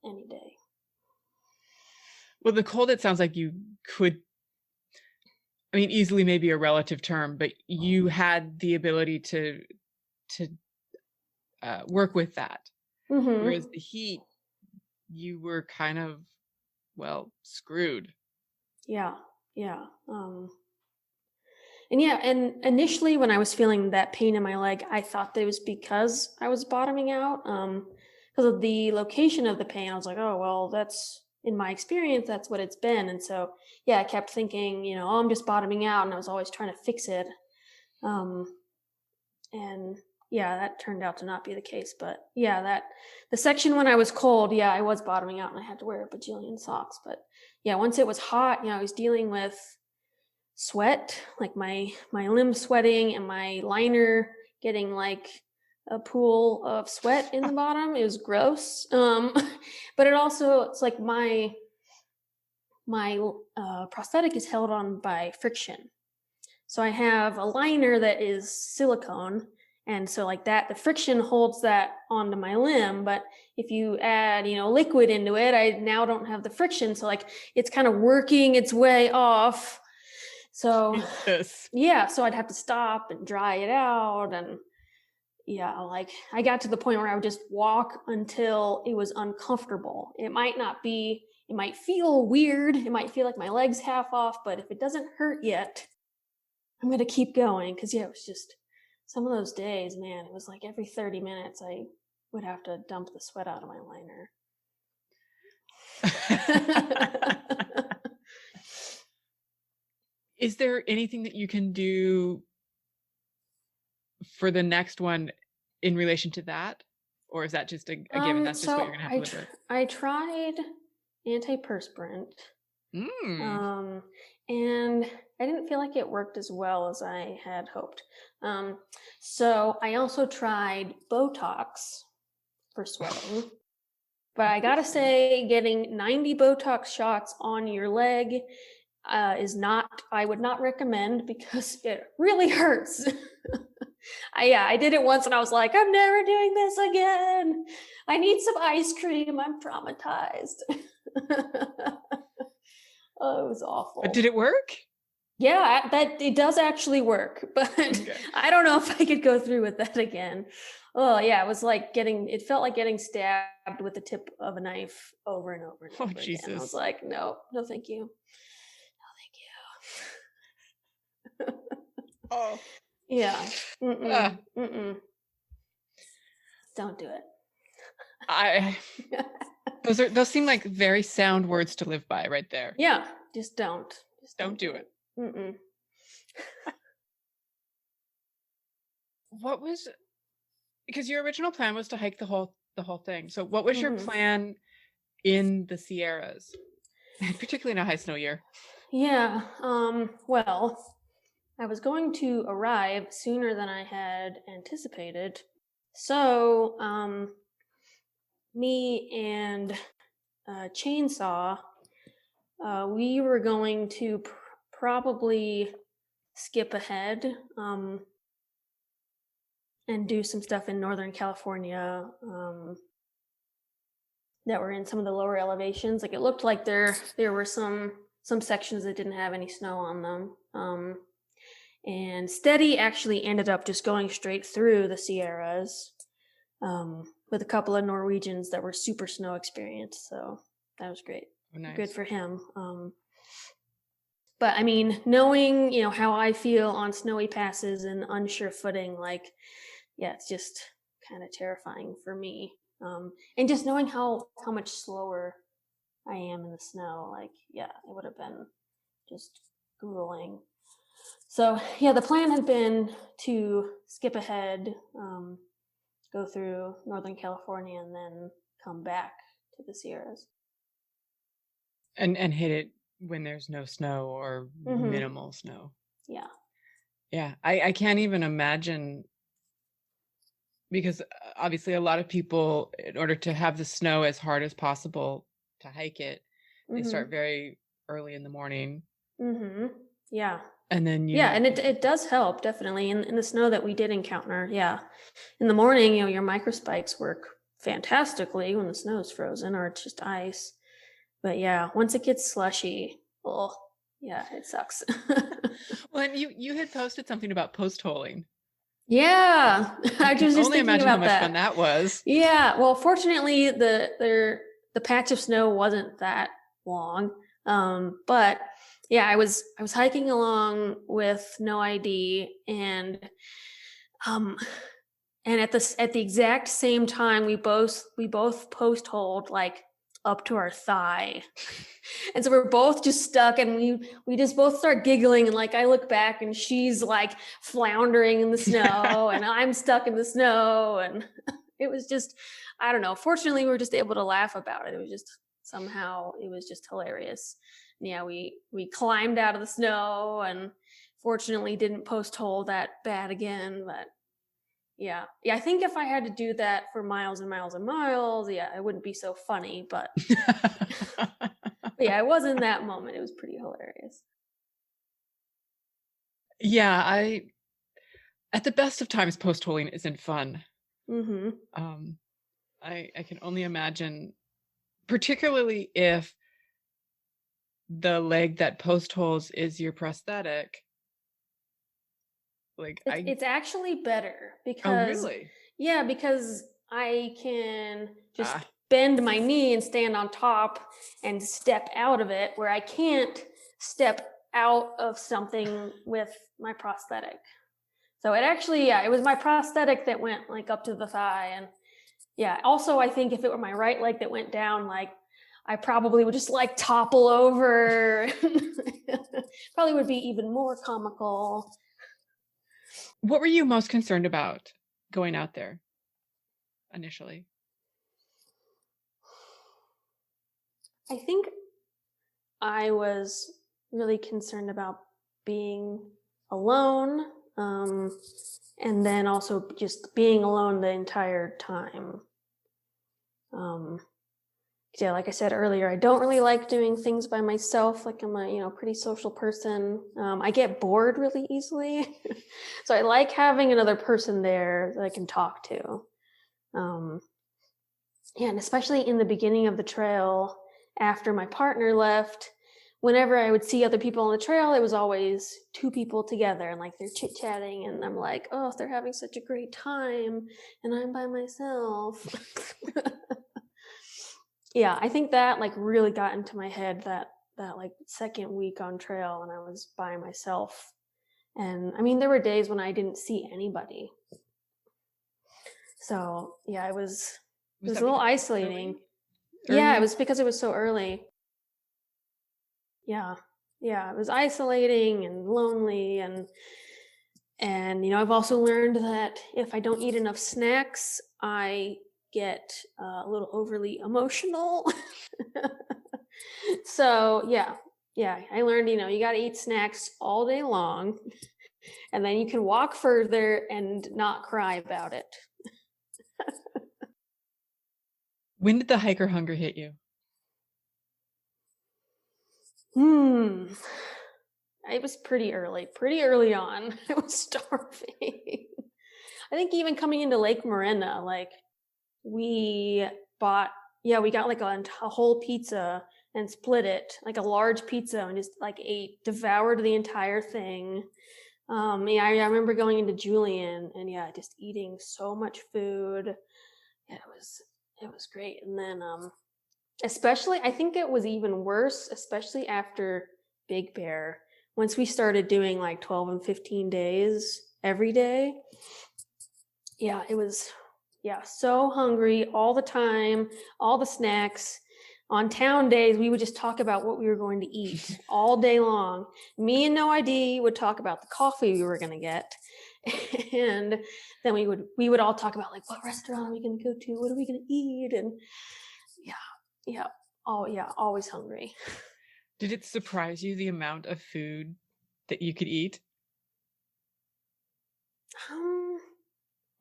any day. Well, the cold, it sounds like you could, easily maybe a relative term, but you had the ability to work with that. Mm-hmm. Whereas the heat, you were kind of, screwed. Yeah. And initially when I was feeling that pain in my leg, I thought that it was because I was bottoming out. Because of the location of the pain, I was like, oh, well, that's, in my experience, that's what it's been. And so, yeah, I kept thinking, oh, I'm just bottoming out, and I was always trying to fix it. And yeah, that turned out to not be the case. But yeah, the section when I was cold, yeah, I was bottoming out and I had to wear a bajillion socks. But yeah, once it was hot, I was dealing with sweat, like my limbs sweating and my liner getting like a pool of sweat in the bottom. It was gross. But it's like my prosthetic is held on by friction. So I have a liner that is silicone, and so like that, the friction holds that onto my limb. But if you add, liquid into it, I now don't have the friction. So like it's kind of working its way off. So yeah, so I'd have to stop and dry it out. And yeah, like I got to the point where I would just walk until it was uncomfortable. It might feel weird. It might feel like my leg's half off, but if it doesn't hurt yet, I'm going to keep going. Cause yeah, it was just some of those days, man, it was like every 30 minutes I would have to dump the sweat out of my liner. Is there anything that you can do for the next one in relation to that? Or is that just a given? That's just what you're going to have to live with? I tried antiperspirant. And I didn't feel like it worked as well as I had hoped. So I also tried Botox for sweating. But I gotta say, getting 90 Botox shots on your leg I would not recommend, because it really hurts. I did it once and I was like, I'm never doing this again. I need some ice cream. I'm traumatized. Oh, it was awful. But did it work? Yeah, it does actually work, but okay. I don't know if I could go through with that again. Oh yeah, it was like it felt like getting stabbed with the tip of a knife over and over and over again. Jesus. I was like, no, thank you. No, thank you. Oh. Yeah. Don't do it. Those seem like very sound words to live by right there. Yeah, just don't. Don't do it. What was, because your original plan was to hike the whole thing. So what was your plan in the Sierras, particularly in a high snow year? Yeah. Well, I was going to arrive sooner than I had anticipated. So, me and Chainsaw We were going to probably skip ahead and do some stuff in Northern California that were in some of the lower elevations. Like it looked like there were some sections that didn't have any snow on them. And Steady actually ended up just going straight through the Sierras with a couple of Norwegians that were super snow experienced. So that was great. Oh, nice. Good for him. But I mean, knowing, how I feel on snowy passes and unsure footing, like, yeah, it's just kind of terrifying for me. And just knowing how much slower I am in the snow, like, yeah, it would have been just grueling. So yeah, the plan had been to skip ahead, go through Northern California, and then come back to the Sierras. And hit it when there's no snow or minimal snow. Yeah. Yeah. I can't even imagine, because obviously a lot of people, in order to have the snow as hard as possible to hike it, they start very early in the morning. Yeah. And then and it does help, definitely. In the snow that we did encounter, yeah. In the morning, your microspikes work fantastically when the snow is frozen or it's just ice. But yeah, once it gets slushy, yeah, it sucks. Well, and you had posted something about post-holing. Yeah, I was just only thinking imagine about how much that. fun that was. Yeah, well, fortunately, the patch of snow wasn't that long, but yeah, I was hiking along with no ID, and at the exact same time, we both post-holed like up to our thigh. And so we're both just stuck, and we just both start giggling, and like I look back and she's like floundering in the snow and I'm stuck in the snow, and it was just, I don't know. Fortunately, we were just able to laugh about it. It was just hilarious. And yeah, we climbed out of the snow and fortunately didn't post-hole that bad again, but yeah, I think if I had to do that for miles and miles and miles, yeah, it wouldn't be so funny, but but yeah, it was in that moment. It was pretty hilarious. Yeah, at the best of times, post-holing isn't fun. I can only imagine, particularly if the leg that post-holes is your prosthetic. Like it's actually better because really? Yeah, because I can just bend my knee and stand on top and step out of it, where I can't step out of something with my prosthetic. So it actually, it was my prosthetic that went like up to the thigh. And yeah, also I think if it were my right leg that went down, like I probably would just like topple over. Probably would be even more comical. What were you most concerned about going out there initially? I think I was really concerned about being alone, and then also just being alone the entire time. Yeah, like I said earlier, I don't really like doing things by myself. Like I'm a pretty social person. I get bored really easily, so I like having another person there that I can talk to. Yeah, and especially in the beginning of the trail, after my partner left, whenever I would see other people on the trail, it was always two people together and like they're chit-chatting, and I'm like, oh, they're having such a great time and I'm by myself. Yeah, I think that like really got into my head that like second week on trail when I was by myself. And I mean, there were days when I didn't see anybody. So yeah, it was a little isolating. Yeah, it was because it was so early. Yeah, it was isolating and lonely, and I've also learned that if I don't eat enough snacks, I get a little overly emotional. So yeah, I learned, you got to eat snacks all day long, and then you can walk further and not cry about it. When did the hiker hunger hit you? It was pretty early on. I was starving. I think even coming into Lake Morena, like we got like a whole pizza and split it, like a large pizza, and just like devoured the entire thing. I remember going into Julian and just eating so much food. Yeah, it was great. And then especially, I think it was even worse, especially after Big Bear. Once we started doing like 12 and 15 days every day, it was, so hungry all the time, all the snacks. On town days, we would just talk about what we were going to eat all day long. Me and No ID would talk about the coffee we were going to get. And then we would all talk about like, what restaurant are we going to go to? What are we going to eat? And always hungry. Did it surprise you the amount of food that you could eat?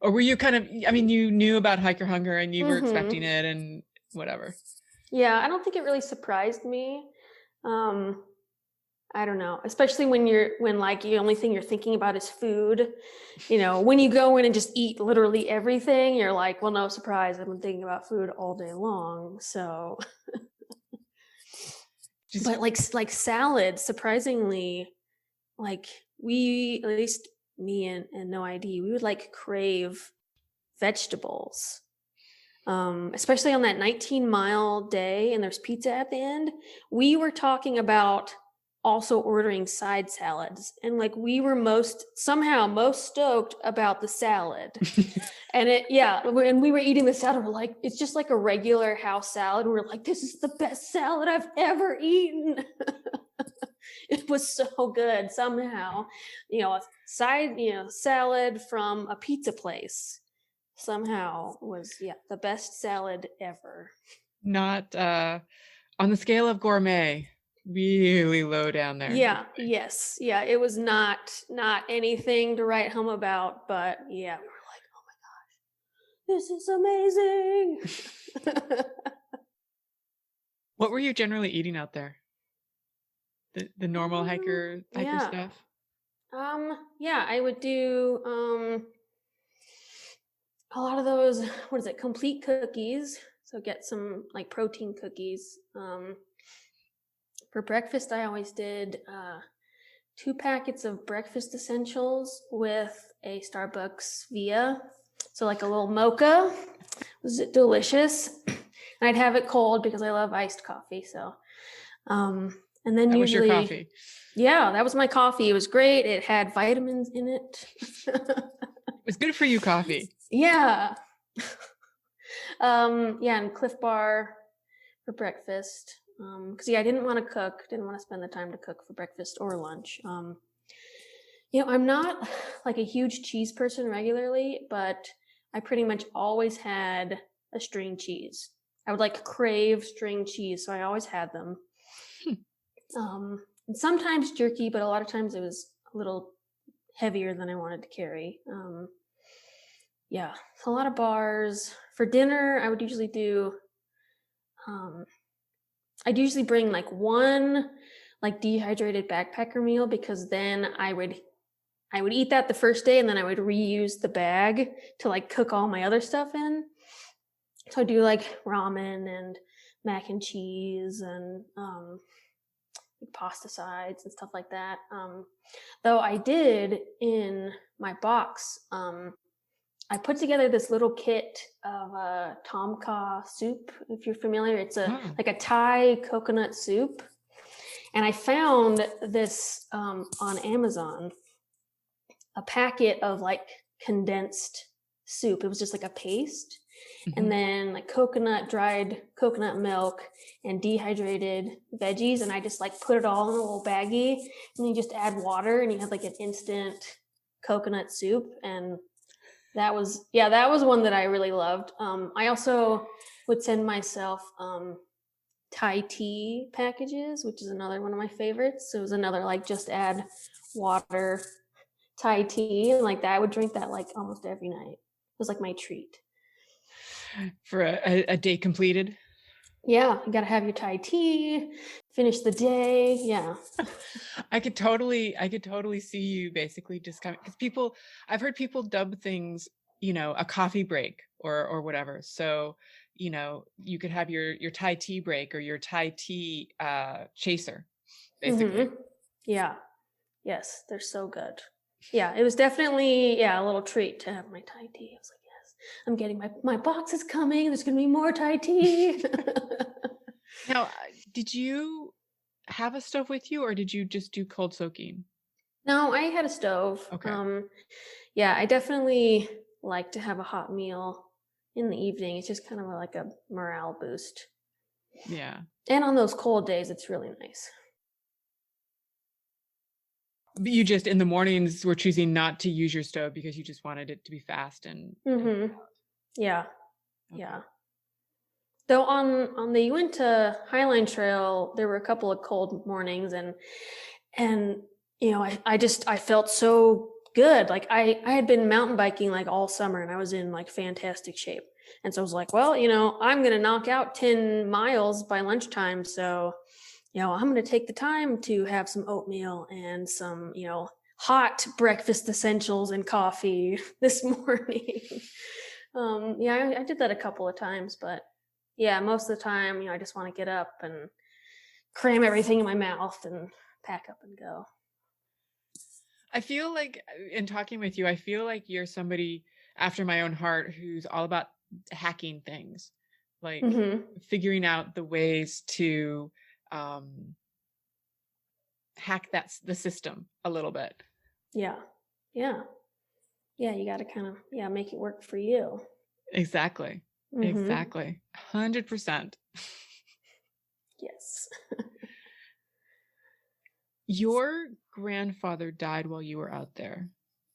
Or were you kind of, you knew about hiker hunger and you were expecting it and whatever? Yeah, I don't think it really surprised me. I don't know, especially when the only thing you're thinking about is food. When you go in and just eat literally everything, you're like, well, no surprise, I've been thinking about food all day long. So, but like salad, surprisingly, like we, at least me and No ID, we would like crave vegetables. Especially on that 19-mile day and there's pizza at the end, we were talking about also ordering side salads, and like we were most stoked about the salad. And when we were eating the salad, we're like, it's just like a regular house salad. We're like, this is the best salad I've ever eaten. It was so good. Somehow, a side, salad from a pizza place somehow was the best salad ever. Not on the scale of gourmet, really low down there. Yes, it was not anything to write home about, but we were like, oh my gosh, this is amazing. What were you generally eating out there? The normal hiker stuff? I would do a lot of those, complete cookies. So get some like protein cookies. For breakfast, I always did 2 packets of breakfast essentials with a Starbucks Via. So like a little mocha. It was delicious. And I'd have it cold because I love iced coffee. So, and then that usually, was your coffee. Yeah, that was my coffee. It was great. It had vitamins in it. It was good for you coffee. Yeah. And Cliff Bar for breakfast. Because I didn't want to spend the time to cook for breakfast or lunch. I'm not like a huge cheese person regularly, but I pretty much always had a string cheese. I would like crave string cheese, so I always had them. And sometimes jerky, but a lot of times it was a little heavier than I wanted to carry. A lot of bars. For dinner, I would usually do, I'd usually bring like one like dehydrated backpacker meal, because then I would eat that the first day and then I would reuse the bag to like cook all my other stuff in. So I do like ramen and mac and cheese and pasta sides and stuff like that. Though I did in my box, I put together this little kit of tom kha soup, if you're familiar. It's like a Thai coconut soup. And I found this on Amazon, a packet of like condensed soup. It was just like a paste. Mm-hmm. And then like dried coconut milk and dehydrated veggies. And I just like put it all in a little baggie, and you just add water and you have like an instant coconut soup. And that was one that I really loved. I also would send myself Thai tea packages, which is another one of my favorites. So it was another like just add water Thai tea, and like that I would drink that like almost every night. It was like my treat. For a day completed? Yeah, you got to have your Thai tea, finish the day. Yeah. I could totally see you basically just coming, because I've heard people dub things, a coffee break or whatever. So, you could have your Thai tea break or your Thai tea chaser, basically. Yeah. Yes, they're so good. Yeah, it was definitely a little treat to have my Thai tea. I was like, yes, I'm getting my box is coming. There's gonna be more Thai tea. Now, did you have a stove with you, or did you just do cold soaking? No, I had a stove. Okay. Yeah, I definitely like to have a hot meal in the evening. It's just kind of like a morale boost. Yeah. And on those cold days, it's really nice. But you just, in the mornings, were choosing not to use your stove because you just wanted it to be fast and Yeah. Okay. Yeah. Though on the Uinta Highline Trail, there were a couple of cold mornings, and I felt so good. Like I had been mountain biking like all summer, and I was in like fantastic shape. And so I was like, well, I'm gonna knock out 10 miles by lunchtime, so I'm gonna take the time to have some oatmeal and some hot breakfast essentials and coffee this morning. I did that a couple of times, but yeah, most of the time, I just want to get up and cram everything in my mouth and pack up and go. I feel like, in talking with you, I feel like you're somebody after my own heart who's all about hacking things, like figuring out the ways to hack the system a little bit. Yeah. You got to kind of make it work for you. Exactly. 100%. Yes. Your grandfather died while you were out there.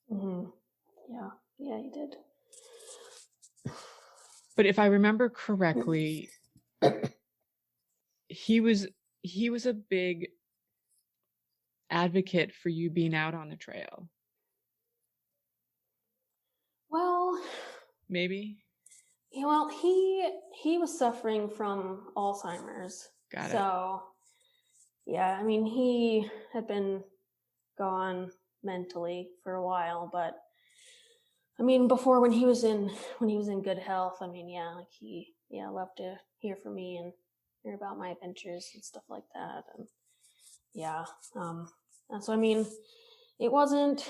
Yeah, he did. But if I remember correctly, he was a big advocate for you being out on the trail. Well, maybe. Yeah, well, he was suffering from Alzheimer's. Got it. So, yeah, I mean, he had been gone mentally for a while, but I mean, before when he was in good health, I mean, like he loved to hear from me and hear about my adventures and stuff like that. And and so I mean, it wasn't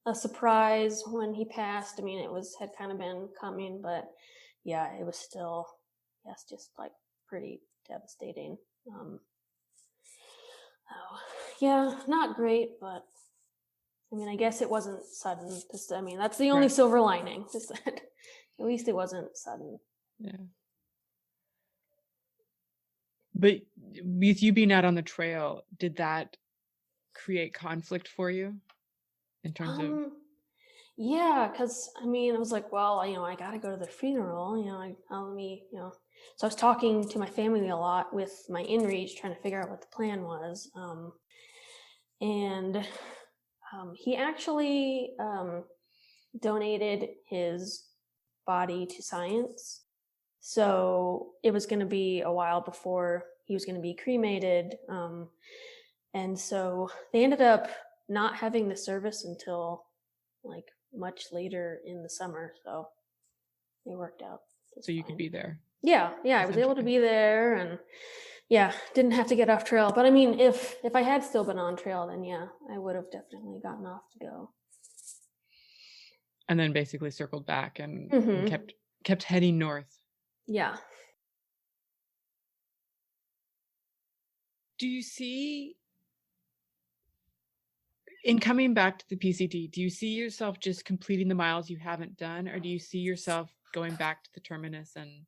a surprise when he passed. I mean, had kind of been coming, but it was still, just like pretty devastating. Not great, but I mean, I guess it wasn't sudden. I mean, that's the only silver lining, is that at least it wasn't sudden. Yeah. But with you being out on the trail, did that create conflict for you in terms of? Yeah, because I mean, I was like, well, I got to go to the funeral. So I was talking to my family a lot with my inReach, trying to figure out what the plan was. And he actually donated his body to science. So it was going to be a while before he was going to be cremated. And so they ended up not having the service until like much later in the summer. So it worked out. So you could be there. Yeah, I was able to be there, and didn't have to get off trail. But I mean, if I had still been on trail, then I would have definitely gotten off to go. And then basically circled back and kept heading north. Yeah. Do you see, in coming back to the PCT, do you see yourself just completing the miles you haven't done, or do you see yourself going back to the terminus and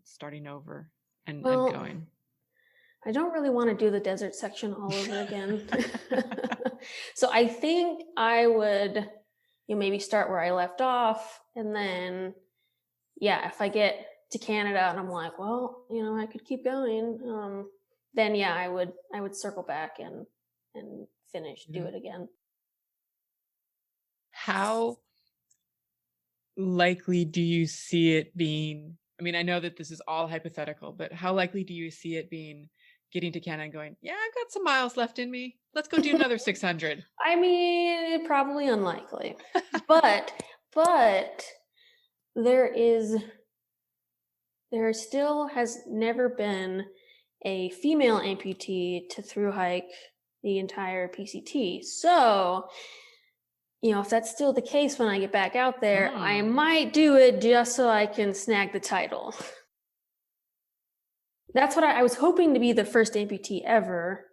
starting over and going? I don't really want to do the desert section all over again. So I think I would maybe start where I left off, and then if I get to Canada and I'm like, well, I could keep going, then I would circle back and finish, do it again. How likely do you see it being I mean, I know that this is all hypothetical, but how likely do you see it being getting to Canada and going, yeah, I've got some miles left in me. Let's go do another 600. I mean, probably unlikely, but there still has never been a female amputee to thru hike the entire PCT. So, if that's still the case when I get back out there, I might do it just so I can snag the title. That's what I was hoping to be the first amputee ever.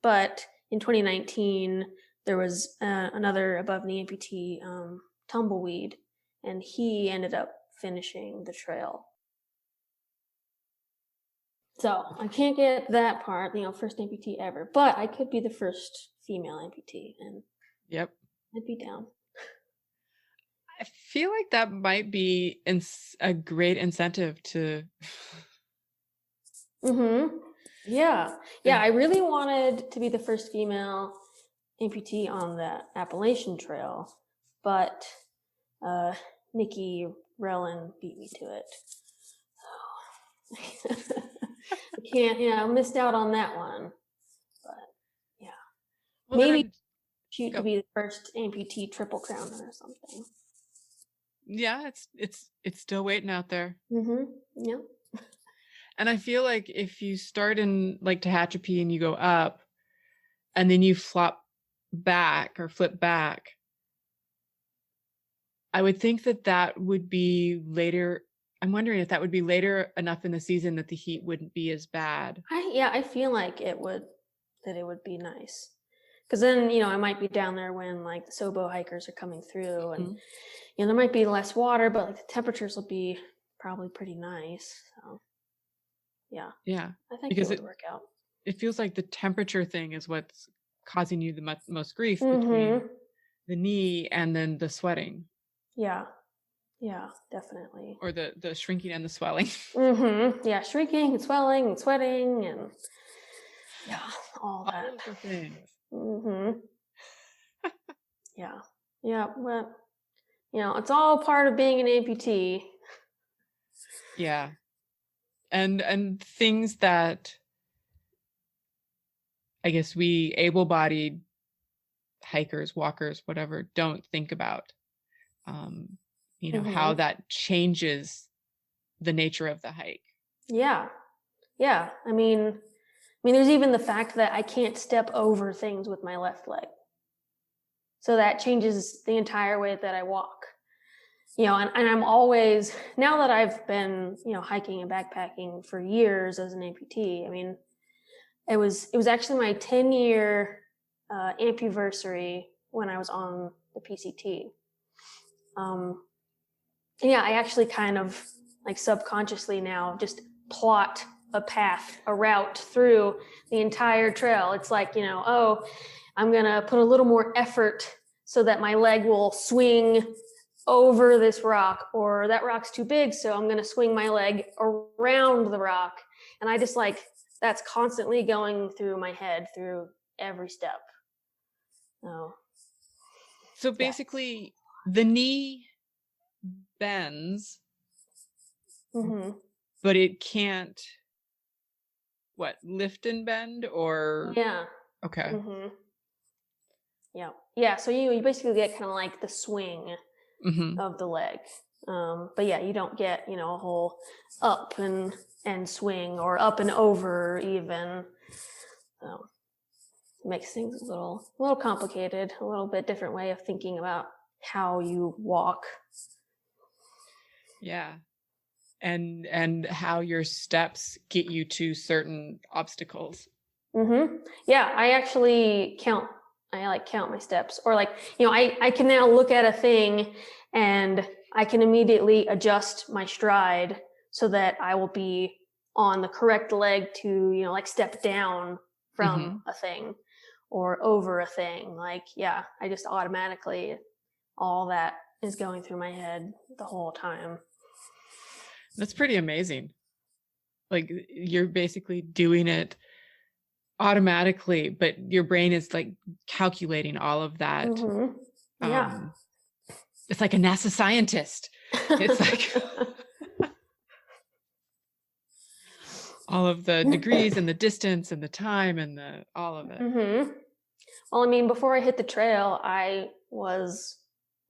But in 2019, there was another above knee amputee, Tumbleweed, and he ended up finishing the trail. So I can't get that part, first amputee ever, but I could be the first female amputee, and yep, I'd be down. I feel like that might be a great incentive to. Yeah. I really wanted to be the first female amputee on the Appalachian Trail, but Nikki Rellin beat me to it. So I can't, I missed out on that one. But yeah, well, maybe shoot to be the first amputee triple crowner or something. Yeah, it's still waiting out there. Yeah. And I feel like if you start in like Tehachapi and you go up and then you flip back, I would think that would be later. I'm wondering if that would be later enough in the season that the heat wouldn't be as bad. I feel like it would be nice. Because then, I might be down there when like the Sobo hikers are coming through and, there might be less water, but like the temperatures will be probably pretty nice. So, yeah. I think it would work out. It feels like the temperature thing is what's causing you the most grief between the knee and then the sweating. Yeah, definitely. Or the shrinking and the swelling. Yeah, shrinking and swelling and sweating and all that. All of the things. Yeah, but it's all part of being an amputee. Yeah. And things that I guess we able-bodied hikers, walkers, whatever, don't think about. How that changes the nature of the hike. Yeah. I mean, there's even the fact that I can't step over things with my left leg. So that changes the entire way that I walk. And I'm always, now that I've been, hiking and backpacking for years as an amputee, I mean, it was actually my 10-year ampuversary when I was on the PCT. I actually kind of like subconsciously now just plot a path, a route through the entire trail. It's like, I'm going to put a little more effort so that my leg will swing over this rock, or that rock's too big, so I'm going to swing my leg around the rock. And I just that's constantly going through my head through every step. So basically the knee bends, but it can't lift and bend, or okay. So you basically get kind of like the swing of the leg, but you don't get a whole up and swing or up and over even. So it makes things a little complicated, a little bit different way of thinking about how you walk. Yeah. And how your steps get you to certain obstacles. Yeah, I actually count my steps, or I can now look at a thing and I can immediately adjust my stride so that I will be on the correct leg to, step down from a thing or over a thing. I just automatically, all that is going through my head the whole time. That's pretty amazing. Like, you're basically doing it automatically, but your brain is calculating all of that. It's like a NASA scientist. It's like All of the degrees and the distance and the time and all of it. Mm-hmm. Well, I mean, before I hit the trail, I was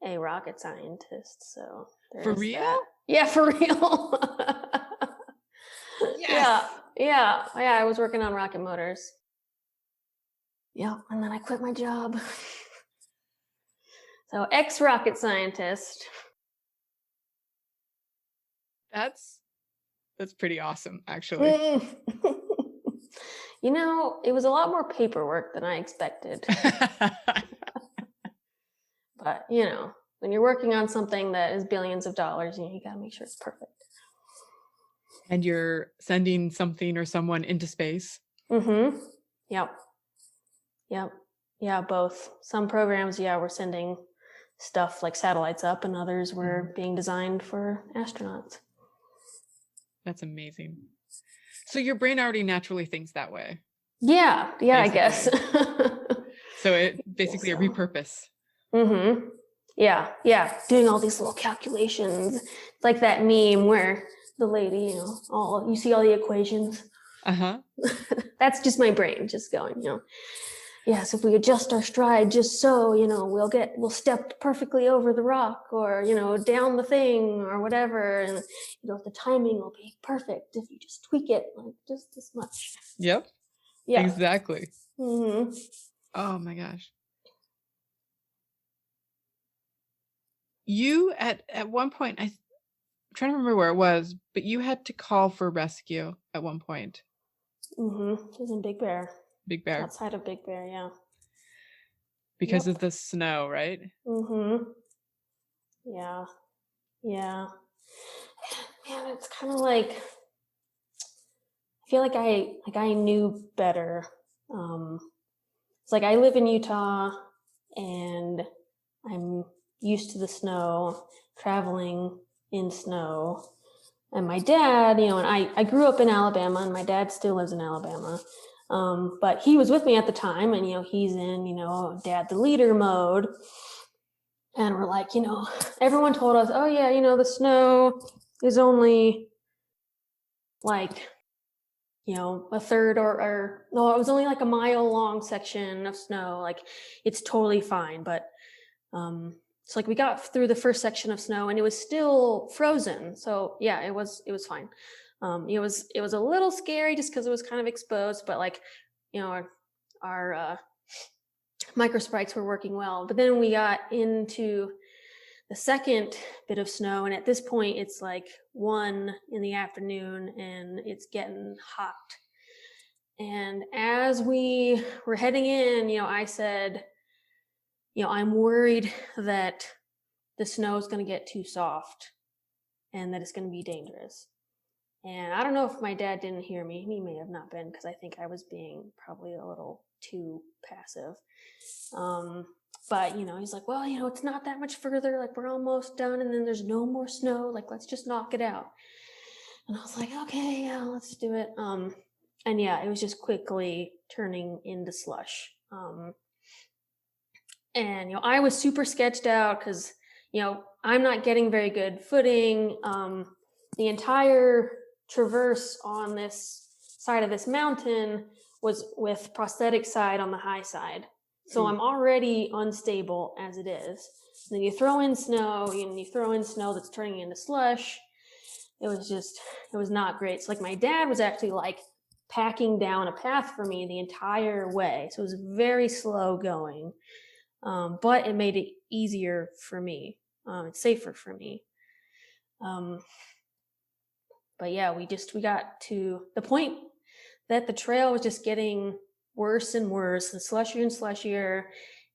a rocket scientist. So For there's real? that. Yeah, for real. Yes. Yeah. I was working on rocket motors. Yeah, and then I quit my job. So ex-rocket scientist. That's pretty awesome, actually. You know, it was a lot more paperwork than I expected. But, you know, when you're working on something that is billions of dollars, you got to make sure it's perfect. And you're sending something or someone into space. Mm-hmm. Yep. Yeah, both. Some programs, were sending stuff like satellites up, and others were being designed for astronauts. That's amazing. So your brain already naturally thinks that way. Yeah, basically. I guess. So it basically a repurpose. Mm-hmm. Yeah. Doing all these little calculations. It's like that meme where the lady, you see all the equations. Uh-huh. That's just my brain just going, yes, if we adjust our stride just so, we'll step perfectly over the rock or, down the thing or whatever. And, the timing will be perfect if you just tweak it like just this much. Yep. Yeah. Exactly. Mm-hmm. Oh my gosh. You at one point, I'm trying to remember where it was, but you had to call for rescue at one point. Mm-hmm. It was in Big Bear. Big Bear. Outside of Big Bear, yeah. Because of the snow, right? Mm-hmm. Yeah. Man, it's kind of like, I feel like I knew better. It's like I live in Utah and I'm used to the snow, traveling in snow. And my dad, and I grew up in Alabama, and my dad still lives in Alabama. But he was with me at the time, and, he's in, dad the leader mode. And we're like, everyone told us, oh yeah, the snow is only like, a third or no, it was only like a mile long section of snow. Like it's totally fine. But it's like we got through the first section of snow and it was still frozen. So yeah, it was fine. It was a little scary just because it was kind of exposed, but like, our microspikes were working well. But then we got into the second bit of snow, and at this point it's like 1 p.m. and it's getting hot. And as we were heading in, I said, I'm worried that the snow is going to get too soft and that it's going to be dangerous. And I don't know if my dad didn't hear me. He may have not been, because I think I was being probably a little too passive. But, he's like, well, it's not that much further. Like, we're almost done, and then there's no more snow. Like, let's just knock it out. And I was like, okay, yeah, let's do it. And yeah, it was just quickly turning into slush. And, I was super sketched out because, I'm not getting very good footing. The entire traverse on this side of this mountain was with prosthetic side on the high side. So I'm already unstable as it is. And then you throw in snow, and you throw in snow that's turning into slush. It was not great. So like my dad was actually like packing down a path for me the entire way. So it was very slow going. But it made it easier for me. It's safer for me. But yeah, we got to the point that the trail was just getting worse and worse and slushier,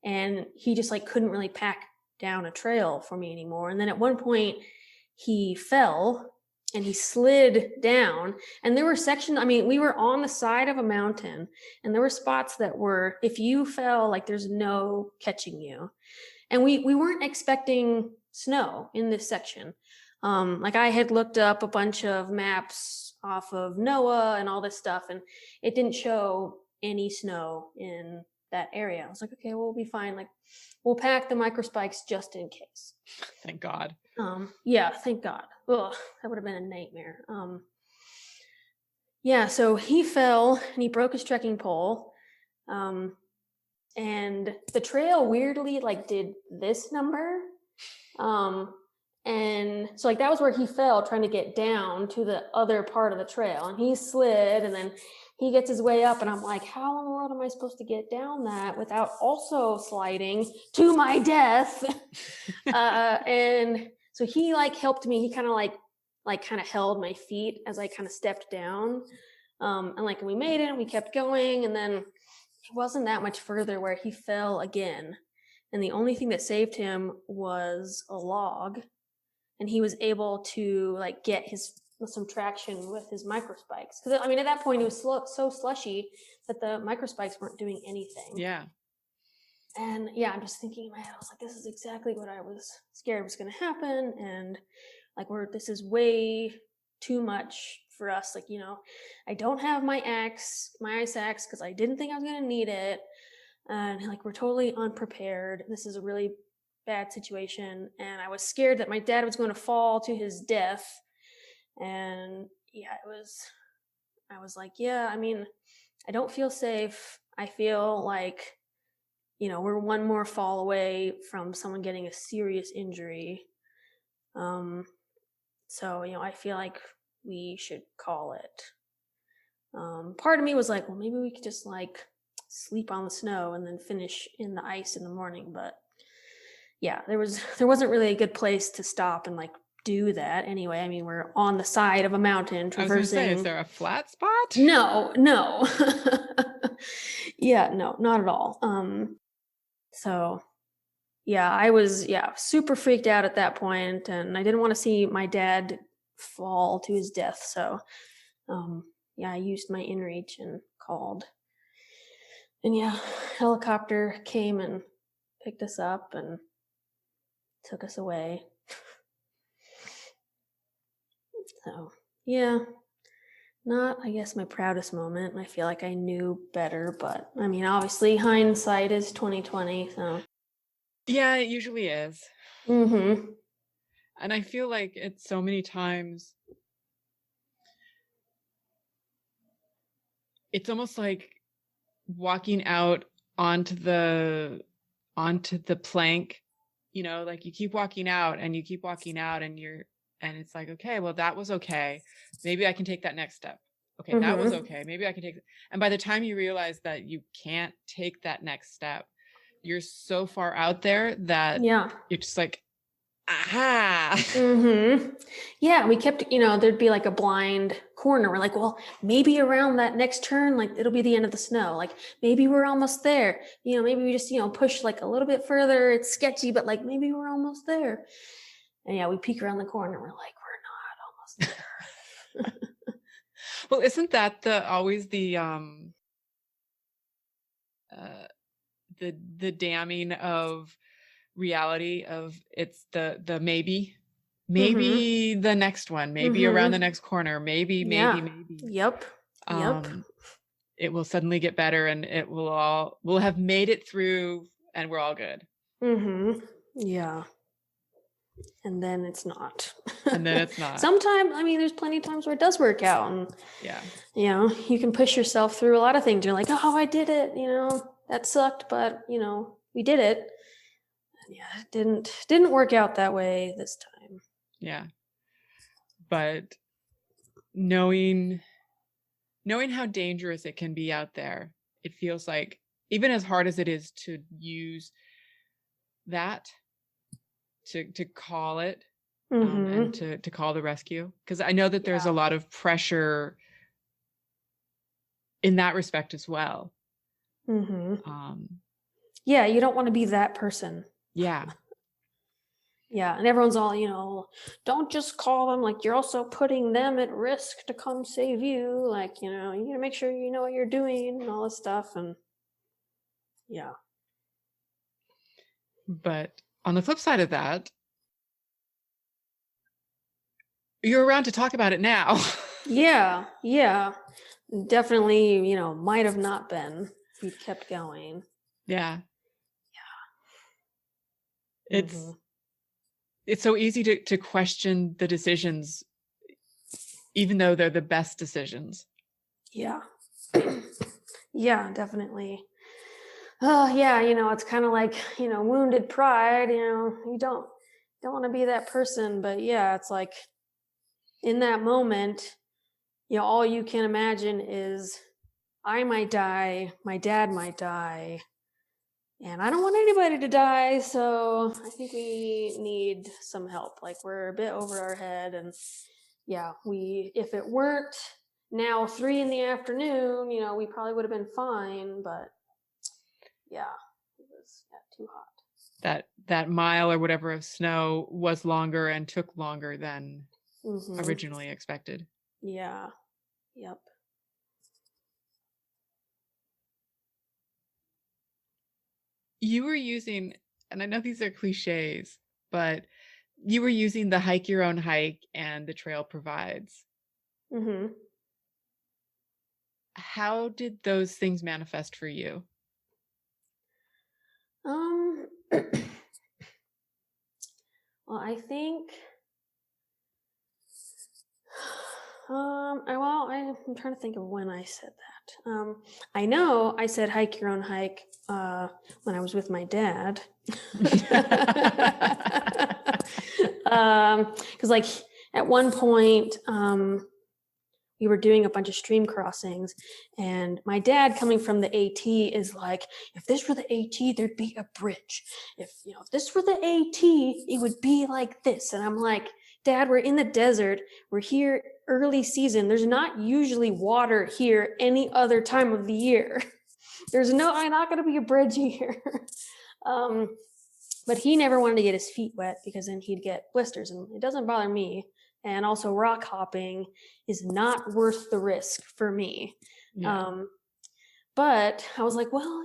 and he just like couldn't really pack down a trail for me anymore. And then at one point he fell and he slid down, and there were sections, we were on the side of a mountain, and there were spots that were, if you fell, like there's no catching you. And we weren't expecting snow in this section. Like I had looked up a bunch of maps off of NOAA and all this stuff, and it didn't show any snow in that area. I was like, okay, we'll be fine. Like we'll pack the microspikes just in case. Thank God. Yeah, thank God. Ugh, that would have been a nightmare. Yeah, so he fell and he broke his trekking pole. And the trail weirdly like did this number. And so like that was where he fell trying to get down to the other part of the trail, and he slid, and then he gets his way up, and I'm like, how in the world am I supposed to get down that without also sliding to my death? And so he like helped me. He kind of held my feet as I kind of stepped down. And like we made it and we kept going, and then it wasn't that much further where he fell again. And the only thing that saved him was a log. And he was able to like get some traction with his microspikes. Because I mean, at that point, it was so slushy that the microspikes weren't doing anything. Yeah. And yeah, I'm just thinking in my head, I was like, this is exactly what I was scared was going to happen. And like, this is way too much for us. Like, I don't have my ice axe, because I didn't think I was going to need it. And like, we're totally unprepared. This is a really bad situation. And I was scared that my dad was going to fall to his death. And yeah, I was like, yeah, I mean, I don't feel safe. I feel like, we're one more fall away from someone getting a serious injury. So, I feel like we should call it. Part of me was like, well, maybe we could just like sleep on the snow and then finish in the ice in the morning. But yeah, there wasn't really a good place to stop and like do that anyway. I mean, we're on the side of a mountain traversing. I was gonna say, is there a flat spot? No. Yeah, no, not at all. So yeah, I was super freaked out at that point, and I didn't want to see my dad fall to his death. So I used my inReach and called. And yeah, helicopter came and picked us up and took us away. So yeah, not, I guess, my proudest moment. I feel like I knew better, but I mean, obviously hindsight is 2020. So yeah, it usually is. Mm-hmm. And I feel like it's so many times, it's almost like walking out onto the plank, like you keep walking out and and it's like, okay, well, that was okay. Maybe I can take that next step. Okay, that was okay. Maybe I can take it. And by the time you realize that you can't take that next step, you're so far out there that you're just like, aha. Yeah, we kept, there'd be like a blind corner. We're like, well, maybe around that next turn, like it'll be the end of the snow. Like maybe we're almost there. Maybe we just, push like a little bit further. It's sketchy, but like maybe we're almost there. And yeah, we peek around the corner. We're like, we're not almost there. Well, isn't that always the damning of reality of it's the maybe the next one, maybe around the next corner, maybe. Yep. It will suddenly get better, and we'll have made it through, and we're all good. Yeah. And then it's not. Sometimes, I mean, there's plenty of times where it does work out, and yeah, you can push yourself through a lot of things. You're like, oh, I did it. That sucked, but we did it. And yeah, it didn't work out that way this time. Yeah, but knowing how dangerous it can be out there, it feels like, even as hard as it is to use that to call it and to call the rescue, because I know that there's a lot of pressure in that respect as well. Yeah, you don't want to be that person. Yeah. Yeah, and everyone's all, don't just call them, like you're also putting them at risk to come save you. Like, you gotta make sure you know what you're doing and all this stuff. And yeah. But on the flip side of that, you're around to talk about it now. Yeah. Definitely, might have not been if we'd kept going. Yeah. It's so easy to question the decisions, even though they're the best decisions. Yeah. Yeah, definitely. Yeah, it's kind of like, wounded pride, you don't want to be that person, but yeah, it's like in that moment, all you can imagine is I might die, my dad might die, and I don't want anybody to die, so I think we need some help. Like we're a bit over our head, and yeah, if it weren't now 3 p.m, we probably would have been fine, but yeah, it was too hot. That mile or whatever of snow was longer and took longer than originally expected. Yeah. Yep. You were using, and I know these are cliches, but you were using the hike your own hike and the trail provides. How did those things manifest for you? Well, I think, I'm trying to think of when I said that. I know I said hike your own hike when I was with my dad. Because like at one point, we were doing a bunch of stream crossings, and my dad, coming from the AT, is like, if this were the AT, there'd be a bridge. If this were the AT, it would be like this. And I'm like, Dad, we're in the desert. We're here early season. There's not usually water here any other time of the year. I'm not going to be a bridge here. But he never wanted to get his feet wet because then he'd get blisters, and it doesn't bother me. And also rock hopping is not worth the risk for me. Yeah. But I was like, well,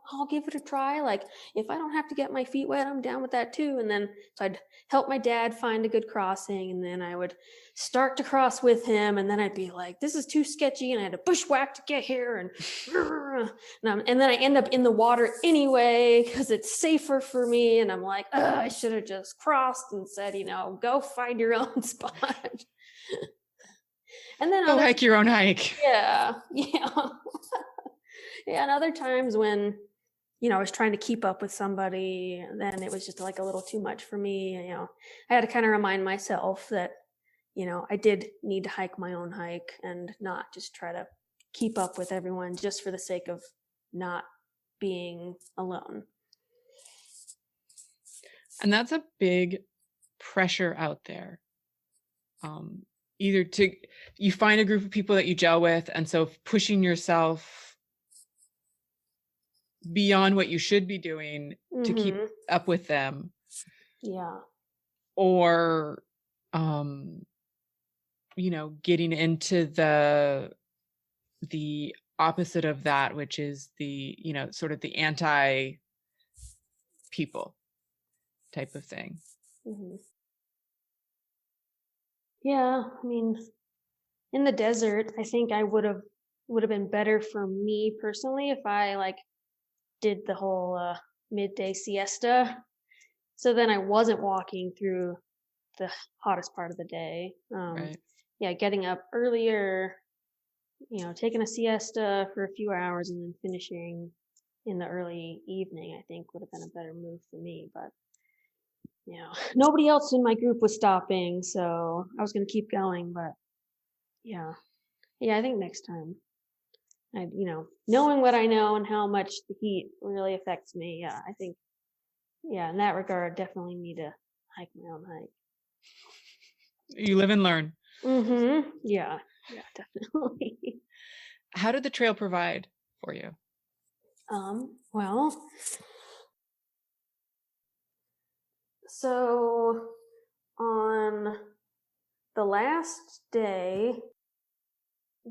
I'll give it a try. Like if I don't have to get my feet wet, I'm down with that too. And then so I'd help my dad find a good crossing, and then I would start to cross with him, and then I'd be like, this is too sketchy, and I had to bushwhack to get here, and then I end up in the water anyway because it's safer for me. And I'm like, I should have just crossed and said, go find your own spot. And then go hike your own hike. Yeah. Yeah, and other times when, I was trying to keep up with somebody, then it was just like a little too much for me. I had to kind of remind myself that, I did need to hike my own hike and not just try to keep up with everyone just for the sake of not being alone. And that's a big pressure out there. Either you find a group of people that you gel with, and so pushing yourself beyond what you should be doing to keep up with them. Yeah. Or getting into the opposite of that, which is the sort of the anti people type of thing. Yeah, I mean, in the desert, I think I would have been better for me personally if I did the whole midday siesta. So then I wasn't walking through the hottest part of the day. Right. Yeah, getting up earlier, taking a siesta for a few hours and then finishing in the early evening, I think would have been a better move for me. But nobody else in my group was stopping, so I was going to keep going. But yeah, I think next time, knowing what I know and how much the heat really affects me, yeah, I think, in that regard, definitely need to hike my own hike. You live and learn. Yeah, definitely. How did the trail provide for you? Well, so on the last day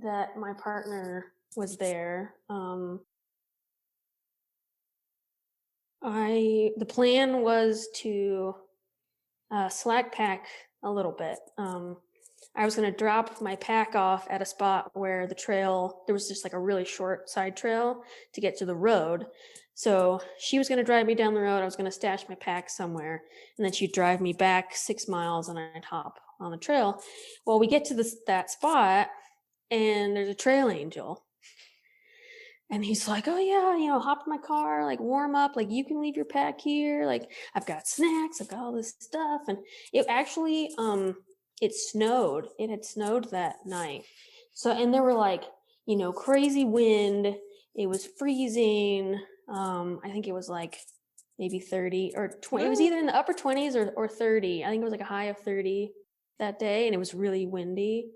that my partner was there, the plan was to slack pack a little bit. I was going to drop my pack off at a spot where there was just a really short side trail to get to the road. So she was going to drive me down the road. I was going to stash my pack somewhere, and then she'd drive me back 6 miles, and I'd hop on the trail. Well, we get to that spot, and there's a trail angel. And he's like, oh yeah, hop in my car, like warm up, like you can leave your pack here. Like I've got snacks, I've got all this stuff. And it actually, it snowed. It had snowed that night. So, and there were like, crazy wind. It was freezing. I think it was like maybe 30 or 20. It was either in the upper 20s or 30. I think it was like a high of 30 that day. And it was really windy.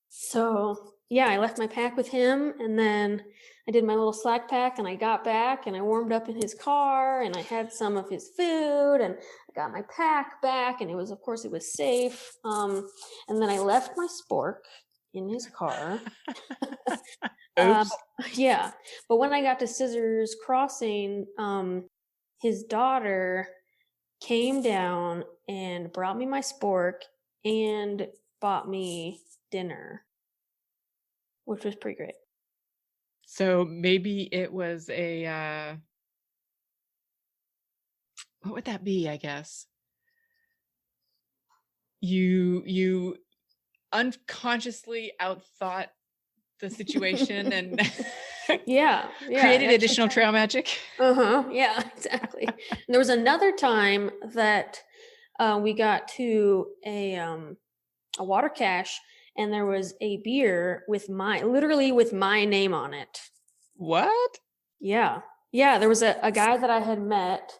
So yeah, I left my pack with him, and then I did my little slack pack, and I got back and I warmed up in his car, and I had some of his food, and I got my pack back, and of course it was safe. And then I left my spork in his car. Oops. Yeah, but when I got to Scissors Crossing, his daughter came down and brought me my spork and bought me dinner, which was pretty great. So maybe it was a, what would that be, I guess? You unconsciously outthought the situation and yeah, created additional trail magic. Yeah, exactly. And there was another time that we got to a water cache, and there was a beer literally with my name on it. What? Yeah. There was a guy that I had met.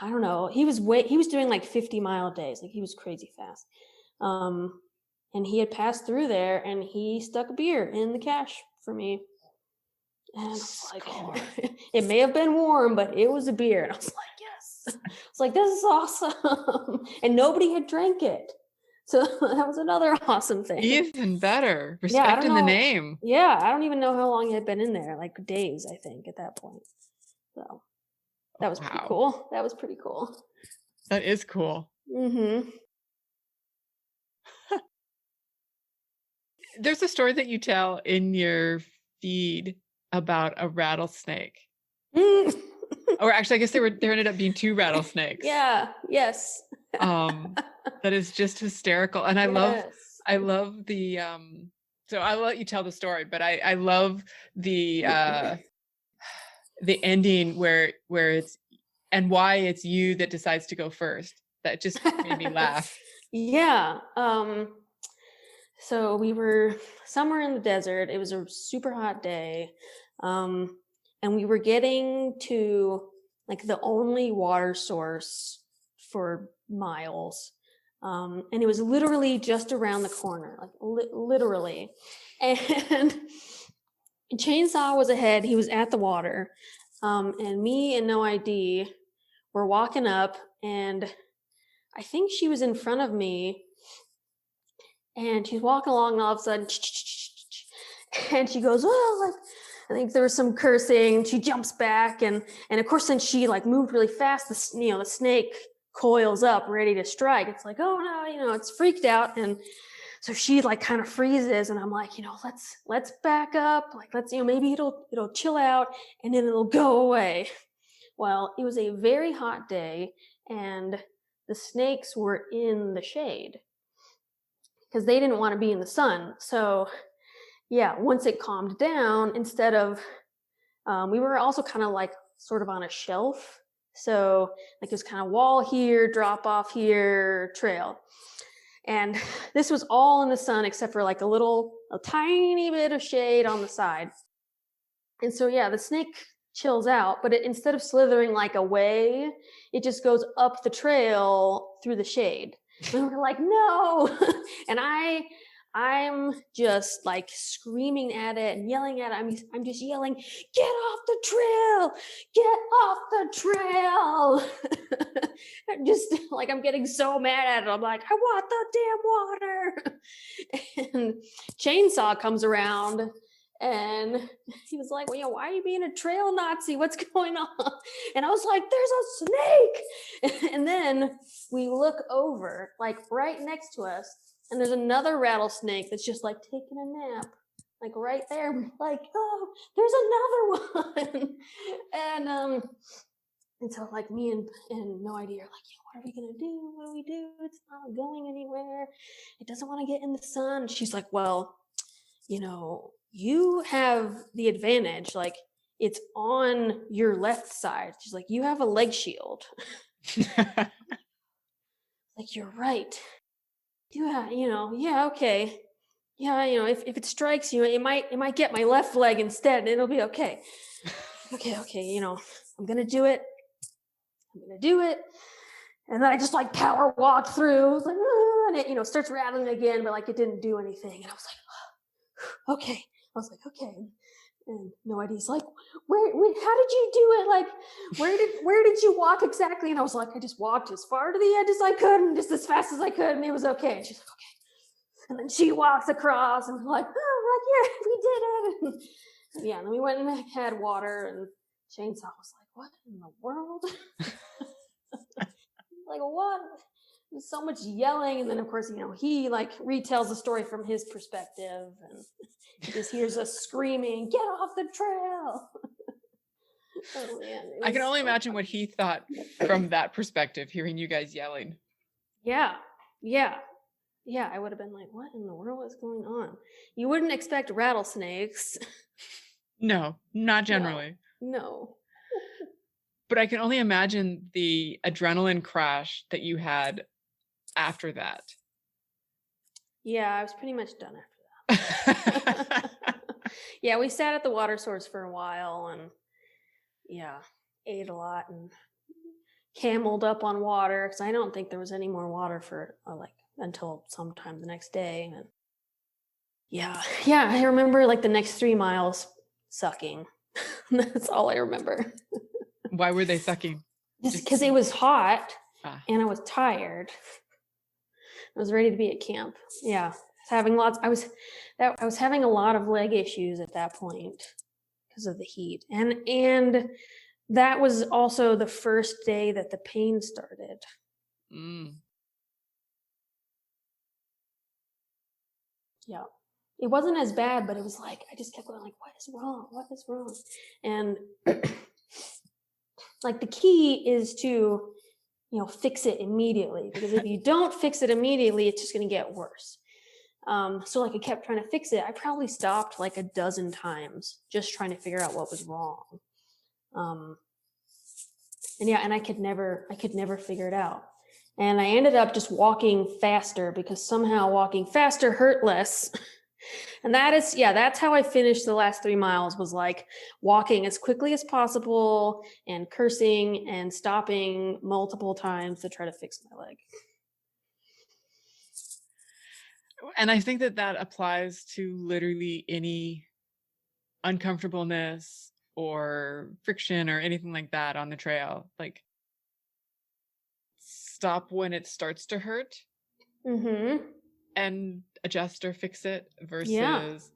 I don't know. He was doing like 50-mile days. Like he was crazy fast. And he had passed through there, and he stuck a beer in the cache for me. And I was like, it may have been warm, but it was a beer. And I was like, yes. I was like, this is awesome. And nobody had drank it. So that was another awesome thing. Even better. Respecting the name. Yeah, I don't even know how long it had been in there. Like days, I think, at that point. So that was pretty cool. That was pretty cool. That is cool. Mm-hmm. There's a story that you tell in your feed about a rattlesnake. Or actually, I guess there ended up being 2 rattlesnakes. Yeah. Yes. That is just hysterical. And I love the, so I'll let you tell the story, but I love the ending where it's, and why it's you that decides to go first. That just made me laugh. Yeah. So we were somewhere in the desert. It was a super hot day. And we were getting to like the only water source for miles. And it was literally just around the corner, like literally. And Chainsaw was ahead. He was at the water. And me and No ID were walking up, and I think she was in front of me, and she's walking along, and all of a sudden, and she goes, well, like, I think there was some cursing. She jumps back, and of course, since she like moved really fast, the snake coils up, ready to strike. It's like, oh no, it's freaked out, and so she like kind of freezes, and I'm like, let's back up, like let's maybe it'll chill out, and then it'll go away. Well, it was a very hot day, and the snakes were in the shade because they didn't want to be in the sun. So yeah, once it calmed down, instead of, we were also kind of like sort of on a shelf. So like it was kind of wall here, drop off here, trail. And this was all in the sun except for like a tiny bit of shade on the side. And so yeah, the snake chills out, but instead of slithering like away, it just goes up the trail through the shade. And we're like, no. And I'm just like screaming at it and yelling at it. I'm just yelling, get off the trail, get off the trail. I'm just like, I'm getting so mad at it. I'm like, I want the damn water. And Chainsaw comes around, and he was like, well, why are you being a trail Nazi? What's going on? And I was like, there's a snake. And then we look over, like right next to us, and there's another rattlesnake that's just like taking a nap, like right there. We're like, oh, there's another one. And And so like me and No Idea are like, what are we gonna do? What do we do? It's not going anywhere. It doesn't want to get in the sun. She's like, well, you have the advantage. Like, it's on your left side. She's like, you have a leg shield. Like, you're right. Yeah, yeah, okay. Yeah, if it strikes you, it might get my left leg instead, and it'll be okay. Okay, I'm gonna do it. And then I just like power walk through. I was like, and it, starts rattling again, but like it didn't do anything. And I was like, okay. I was like, okay. And No Id's like, where, how did you do it? Like, where did you walk exactly? And I was like, I just walked as far to the edge as I could and just as fast as I could. And it was okay. And she's like, okay. And then she walks across and I'm like, oh, yeah, we did it. And yeah, and then we went and had water, and Chainsaw was like, what in the world? Like, what? There's so much yelling. And then of course, he like retells the story from his perspective, and he just hears us screaming, get off the trail. Oh, man, I can only imagine what he thought from that perspective, hearing you guys yelling. Yeah, I would have been like, what in the world is going on? You wouldn't expect rattlesnakes. No, not generally. No. But I can only imagine the adrenaline crash that you had after that. Yeah, I was pretty much done after that. Yeah, we sat at the water source for a while and ate a lot and cameled up on water, because I don't think there was any more water for until sometime the next day. And yeah, I remember like the next 3 miles sucking. That's all I remember. Why were they sucking? Just because it was hot and I was tired. I was ready to be at camp. Yeah, I was having a lot of leg issues at that point because of the heat, and that was also the first day that the pain started. Yeah, it wasn't as bad, but it was like I just kept going like, what is wrong? And like the key is to fix it immediately, because if you don't fix it immediately, it's just going to get worse. So like I kept trying to fix it. I probably stopped like a dozen times just trying to figure out what was wrong. And I could never figure it out. And I ended up just walking faster, because somehow walking faster hurt less. And that's how I finished the last 3 miles, was like walking as quickly as possible and cursing and stopping multiple times to try to fix my leg. And I think that applies to literally any uncomfortableness or friction or anything like that on the trail. Like, stop when it starts to hurt. Mm-hmm. And adjust or fix it, versus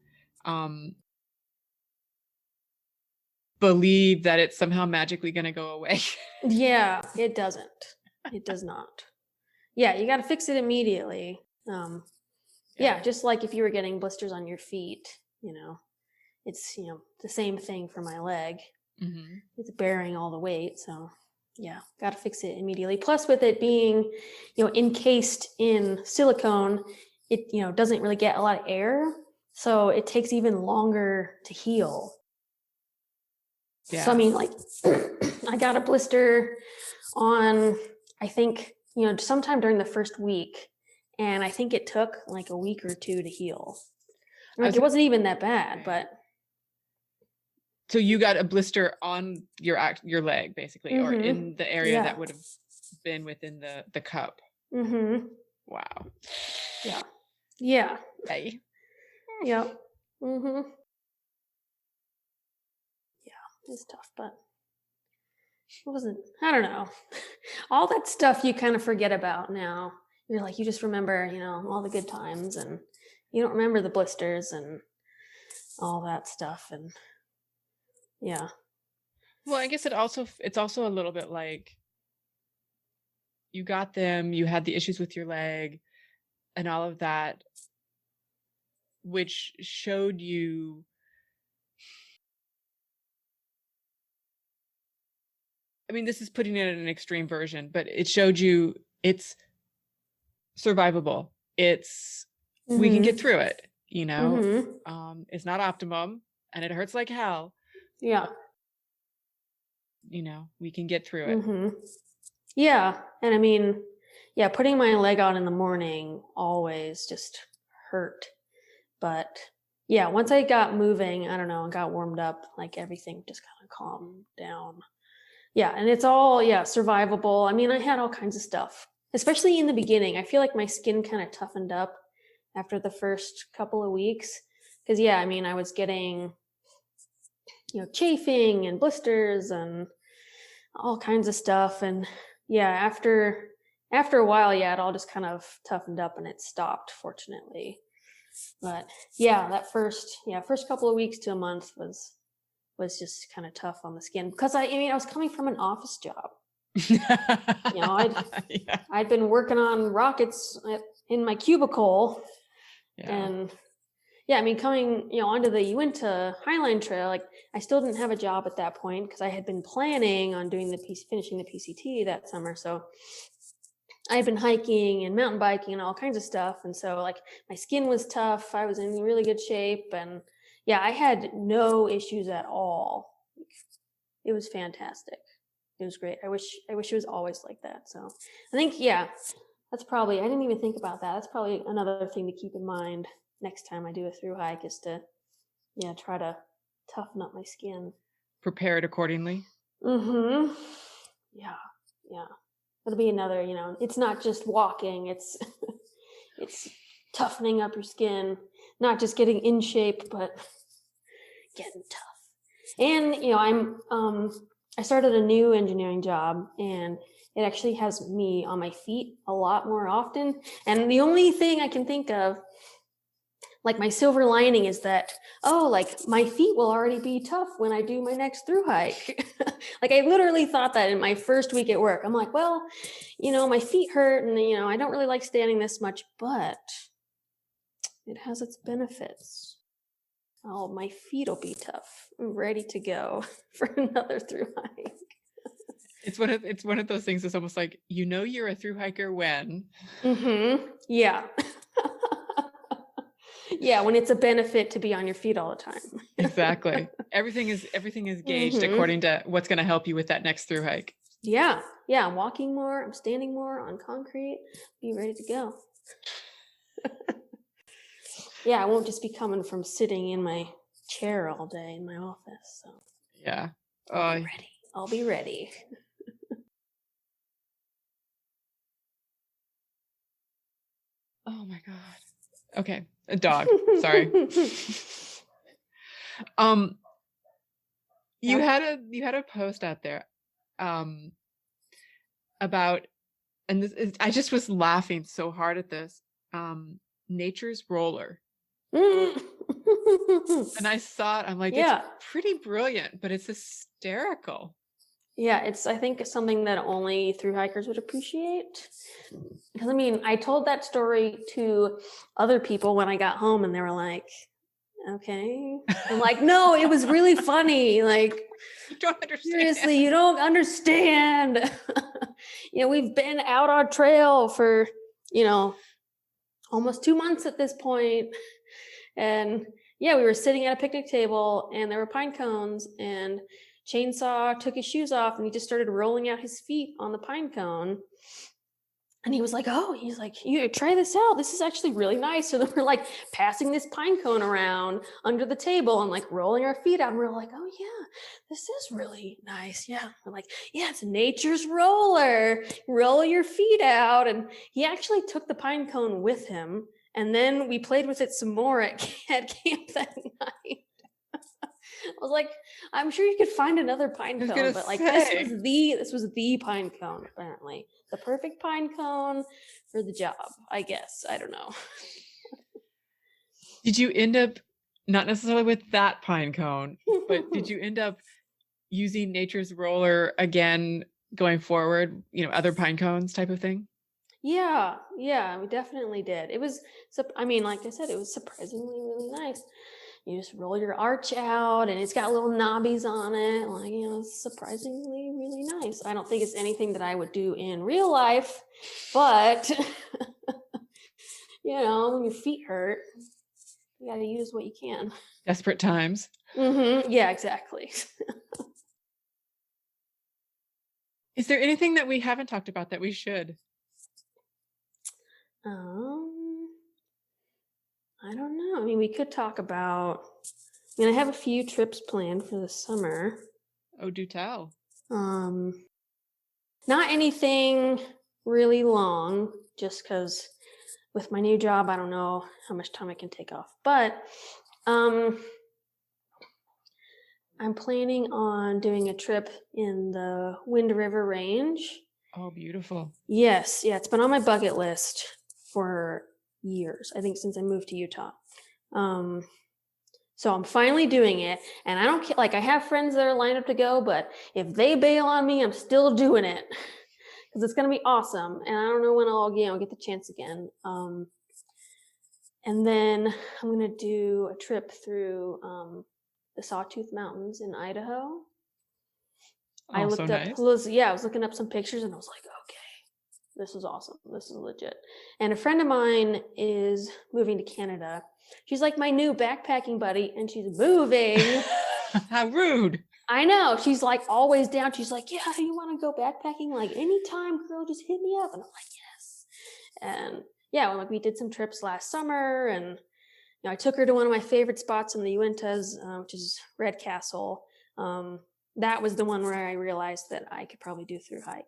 believe that it's somehow magically going to go away. Yeah, it doesn't. It does not. Yeah, you got to fix it immediately. Yeah, just like if you were getting blisters on your feet, it's the same thing for my leg. Mm-hmm. It's bearing all the weight, so yeah, got to fix it immediately. Plus, with it being encased in silicone, it doesn't really get a lot of air, so it takes even longer to heal. Yeah. So I mean, like I got a blister on, I think, sometime during the first week, and I think it took like a week or two to heal. Like, it wasn't even that bad, but. So you got a blister on your leg, basically, or in the area that would have been within the cup. Mm-hmm. Wow. Yeah. Yeah. Hey. Yep. Mm-hmm. Yeah, it's tough, but it wasn't, I don't know. All that stuff you kind of forget about now. You're like, you just remember, all the good times, and you don't remember the blisters and all that stuff. And yeah. Well, I guess it's also a little bit like, you got them, you had the issues with your leg and all of that, which showed you I mean, this is putting it in an extreme version, but it showed you it's survivable. We can get through it, you know. It's not optimum and it hurts like hell. Yeah. You know, we can get through it. Yeah. And I mean, yeah, putting my leg out in the morning always just hurt. But yeah, once I got moving, I don't know, and got warmed up, like everything just kind of calmed down. Yeah. And it's all, survivable. I mean, I had all kinds of stuff, especially in the beginning. I feel like my skin kind of toughened up after the first couple of weeks. Because, yeah, I mean, I was getting, chafing and blisters and all kinds of stuff. And yeah, after a while, it all just kind of toughened up and it stopped, fortunately. But yeah, that first couple of weeks to a month was just kind of tough on the skin because I was coming from an office job. I'd been working on rockets in my cubicle, and coming onto the Uinta Highline Trail, like I still didn't have a job at that point because I had been planning on finishing the PCT that summer. So I had been hiking and mountain biking and all kinds of stuff. And so like my skin was tough. I was in really good shape. And yeah, I had no issues at all. It was fantastic. It was great. I wish it was always like that. So I think, that's probably, I didn't even think about that. That's probably another thing to keep in mind next time I do a thru hike is to, try to toughen up my skin. Prepare it accordingly. Yeah. It'll be another, it's not just walking, it's toughening up your skin, not just getting in shape, but getting tough. And, I started a new engineering job and it actually has me on my feet a lot more often. And the only thing I can think of, like my silver lining is that, my feet will already be tough when I do my next thru hike. Like I literally thought that in my first week at work. I'm like, well, my feet hurt and, I don't really like standing this much, but it has its benefits. Oh, my feet will be tough. I'm ready to go for another thru hike. It's one of those things that's almost like, you're a thru hiker when. Yeah. Yeah, when it's a benefit to be on your feet all the time. Exactly. Everything is gauged according to what's going to help you with that next thru hike. Yeah. I'm walking more. I'm standing more on concrete. Be ready to go. Yeah, I won't just be coming from sitting in my chair all day in my office. So yeah, I'll be ready. Oh my God. Okay. A dog. Sorry. You had a post out there about, and this is, I just was laughing so hard at this, nature's roller. And I saw it, I'm like, it's pretty brilliant, but it's hysterical. Yeah, it's, I think, something that only thru hikers would appreciate. Because, I told that story to other people when I got home and they were like, okay. I'm like, no, it was really funny. Like, you don't understand. Seriously, you don't understand. We've been out on trail for, almost 2 months at this point. And we were sitting at a picnic table and there were pine cones and Chainsaw took his shoes off and he just started rolling out his feet on the pine cone. And he was like, you try this out. This is actually really nice. So then we're like passing this pine cone around under the table and like rolling our feet out. And we're like, oh yeah, this is really nice. Yeah. We're like, yeah, it's nature's roller. Roll your feet out. And he actually took the pine cone with him. And then we played with it some more at camp that night. I was like, I'm sure you could find another pine cone, but like this was the pine cone, apparently. The perfect pine cone for the job, I guess. I don't know. Did you end up, not necessarily with that pine cone, but did you end up using nature's roller again going forward, other pine cones type of thing? Yeah, we definitely did. It was, like I said, it was surprisingly really nice. you just roll your arch out, and it's got little knobbies on it. Like, it's surprisingly really nice. I don't think it's anything that I would do in real life, but when your feet hurt, you got to use what you can. Desperate times. Yeah, exactly. Is there anything that we haven't talked about that we should? I don't know. I mean, we could talk about, I have a few trips planned for the summer. Oh, do tell. Not anything really long, just because with my new job, I don't know how much time I can take off. But I'm planning on doing a trip in the Wind River Range. Oh, beautiful. Yes. Yeah, it's been on my bucket list for years, I think, since I moved to Utah. So I'm finally doing it, and I don't care. Like, I have friends that are lined up to go, but if they bail on me, I'm still doing it because it's going to be awesome. And I don't know when I'll get the chance again. And then I'm going to do a trip through the Sawtooth Mountains in Idaho. I was looking up some pictures, and I was like, okay, this is awesome. This is legit. And a friend of mine is moving to Canada. She's like my new backpacking buddy, and she's moving. How rude. I know. She's like always down. She's like, yeah, you want to go backpacking? Like, anytime, girl, just hit me up. And I'm like, yes. And yeah, we did some trips last summer, and I took her to one of my favorite spots in the Uintas, which is Red Castle. That was the one where I realized that I could probably do through hike.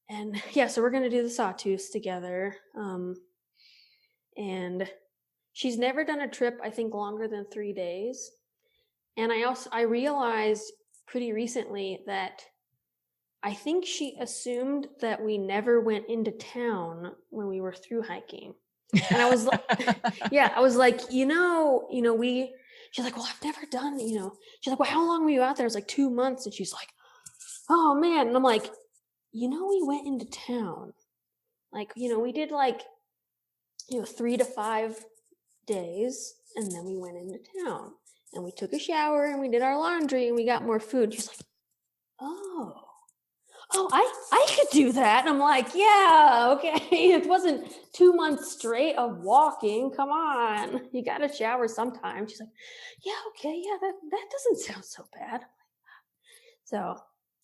And yeah, so we're going to do the Sawtooths together. And she's never done a trip, I think, longer than 3 days. And I realized pretty recently that I think she assumed that we never went into town when we were through hiking. And I was like, yeah, I was like, she's like, well, I've never done, she's like, well, how long were you out there? It was like 2 months. And she's like, oh man. And I'm like, we went into town. Like, we did 3 to 5 days, and then we went into town, and we took a shower, and we did our laundry, and we got more food. She's like, oh, I could do that. And I'm like, yeah, okay. It wasn't 2 months straight of walking. Come on, you got to shower sometime. She's like, yeah, okay, yeah, that doesn't sound so bad. So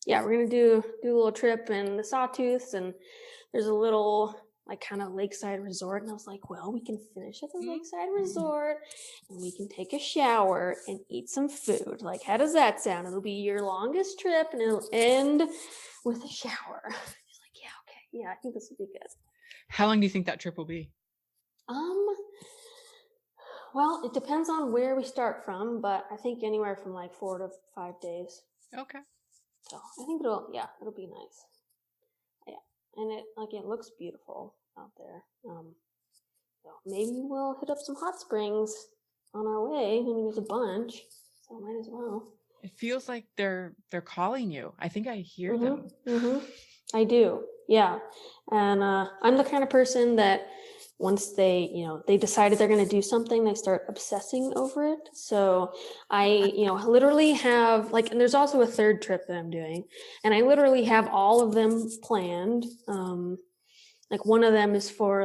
yeah, we're gonna do a little trip in the Sawtooths, and there's a little kind of lakeside resort, and I was like, well, we can finish at the lakeside resort, and we can take a shower and eat some food. Like, how does that sound? It'll be your longest trip, and it'll end with a shower. She's like, yeah, okay, yeah, I think this will be good. How long do you think that trip will be? Well, it depends on where we start from, but I think anywhere from 4 to 5 days. Okay. So I think it'll be nice. Yeah, and it looks beautiful out there. So maybe we'll hit up some hot springs on our way. I mean, there's a bunch, so might as well. It feels like they're calling you. I think I hear them. I do, yeah. And I'm the kind of person that once they decided they're going to do something, they start obsessing over it. So I, literally have and there's also a third trip that I'm doing, and I literally have all of them planned. One of them is for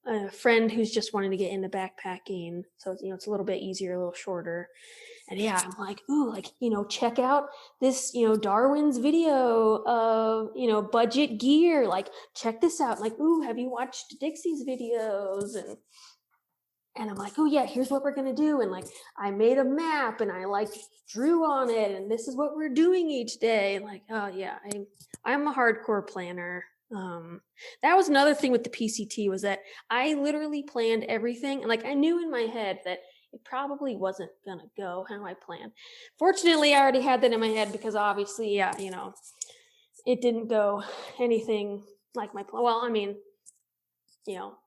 a friend who's just wanting to get into backpacking. So it's, it's a little bit easier, a little shorter. And yeah, I'm like, ooh, check out this, Darwin's video of, budget gear. Check this out. Ooh, have you watched Dixie's videos? And I'm like, oh yeah, here's what we're going to do. And I made a map, and I drew on it, and this is what we're doing each day. Oh yeah, I'm a hardcore planner. That was another thing with the PCT, was that I literally planned everything. And I knew in my head that it probably wasn't going to go how I planned. Fortunately, I already had that in my head, because obviously, yeah, it didn't go anything like my plan. Well, I mean,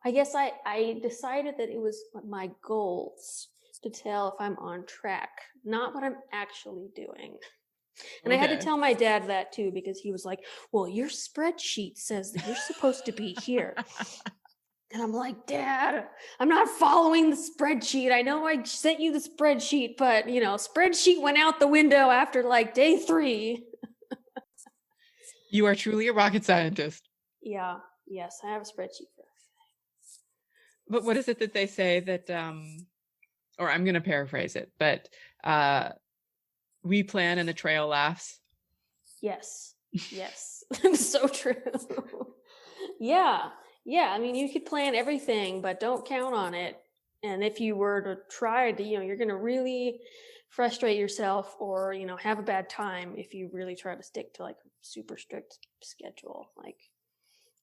I guess I decided that it was my goals to tell if I'm on track, not what I'm actually doing. And okay. I had to tell my dad that too, because he was like, well, your spreadsheet says that you're supposed to be here. And I'm like, Dad, I'm not following the spreadsheet. I know I sent you the spreadsheet, but spreadsheet went out the window after like day 3. You are truly a rocket scientist. Yeah. Yes, I have a spreadsheet for everything. But what is it that they say that, or I'm going to paraphrase it, but we plan and the trail laughs. Yes. Yes. So true. Yeah. Yeah. I mean, you could plan everything, but don't count on it. And if you were to try to, you're going to really frustrate yourself or, have a bad time if you really try to stick to like a super strict schedule. Like,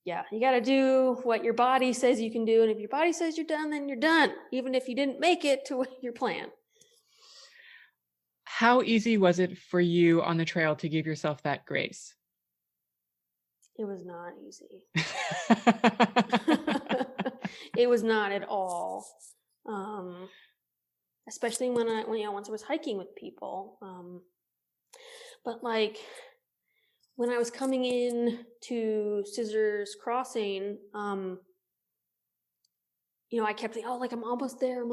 yeah, you got to do what your body says you can do. And if your body says you're done, then you're done, even if you didn't make it to your plan. How easy was it for you on the trail to give yourself that grace? It was not easy. It was not at all. Especially when once I was hiking with people. But like when I was coming in to Scissors Crossing, I kept thinking, oh, like I'm almost there.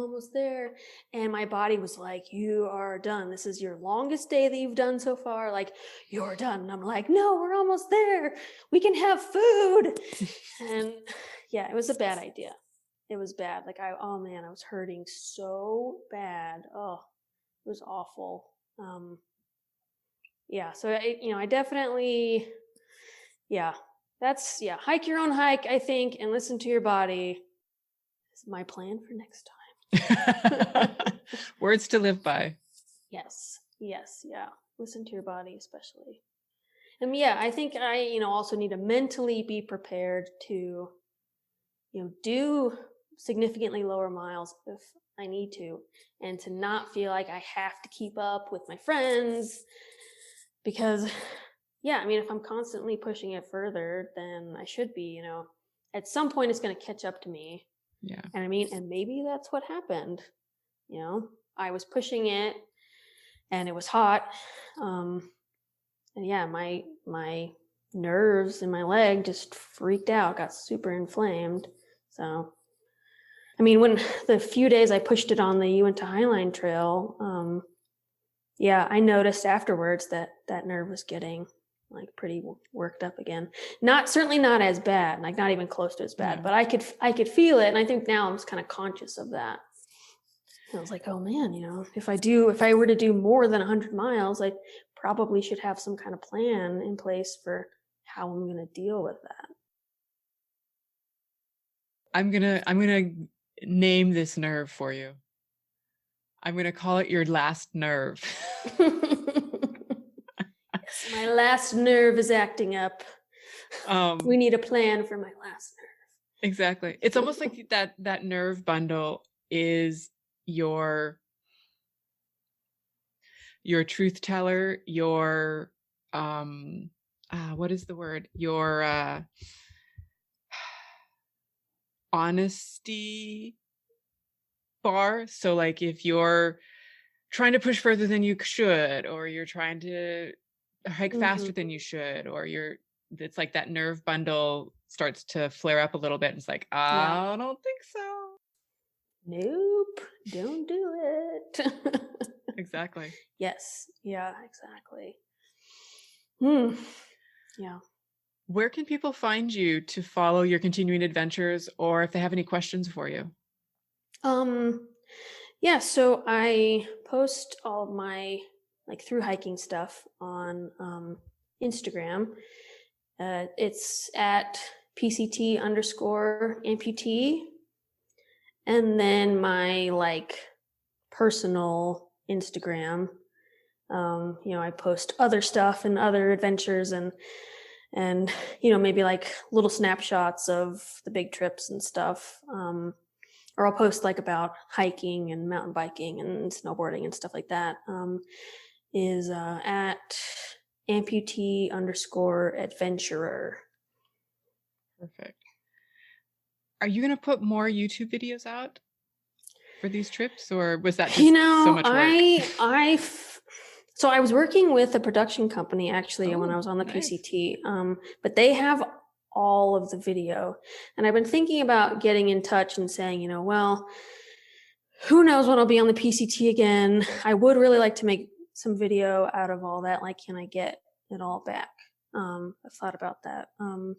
And my body was like, you are done. This is your longest day that you've done so far. Like, you're done. And I'm like, no, we're almost there. We can have food. And yeah, it was a bad idea. It was bad. Like, I was hurting so bad. Oh, it was awful. Yeah. So I definitely, hike your own hike, I think, and listen to your body. My plan for next time. Words to live by. Yes. Yeah. Listen to your body, especially. And yeah, I think I, also need to mentally be prepared to, do significantly lower miles if I need to, and to not feel like I have to keep up with my friends because, if I'm constantly pushing it further, then I should be, at some point it's going to catch up to me. Yeah. And and maybe that's what happened. I was pushing it and it was hot. And yeah, my nerves in my leg just freaked out, got super inflamed. So, when the few days I pushed it on the Uinta Highline Trail, I noticed afterwards that nerve was getting like pretty worked up again. Certainly not as bad, like not even close to as bad, but I could feel it. And I think now I'm just kind of conscious of that. And I was like, oh man, if I were to do more than 100 miles, I probably should have some kind of plan in place for how I'm going to deal with that. I'm going to name this nerve for you. I'm going to call it your last nerve. My last nerve is acting up. We need a plan for my last nerve. Exactly. It's almost like that nerve bundle is your truth teller, your what is the word? Your honesty bar. So like if you're trying to push further than you should, or you're trying to hike faster than you should, or it's like that nerve bundle starts to flare up a little bit. And it's like, I don't think so. Nope. Don't do it. Exactly. Yes. Yeah, exactly. Yeah. Where can people find you to follow your continuing adventures, or if they have any questions for you? Yeah, so I post all of my through hiking stuff on Instagram. It's at PCT_amputee. And then my personal Instagram, I post other stuff and other adventures and maybe like little snapshots of the big trips and stuff. Or I'll post about hiking and mountain biking and snowboarding and stuff like that. Is at amputee_adventurer. Perfect. Are you going to put more YouTube videos out for these trips, or was that just so much work? So I was working with a production company actually when I was on the PCT, but they have all of the video. And I've been thinking about getting in touch and saying, well, who knows when I'll be on the PCT again. I would really like to make some video out of all that. Like, can I get it all back? I've thought about that. And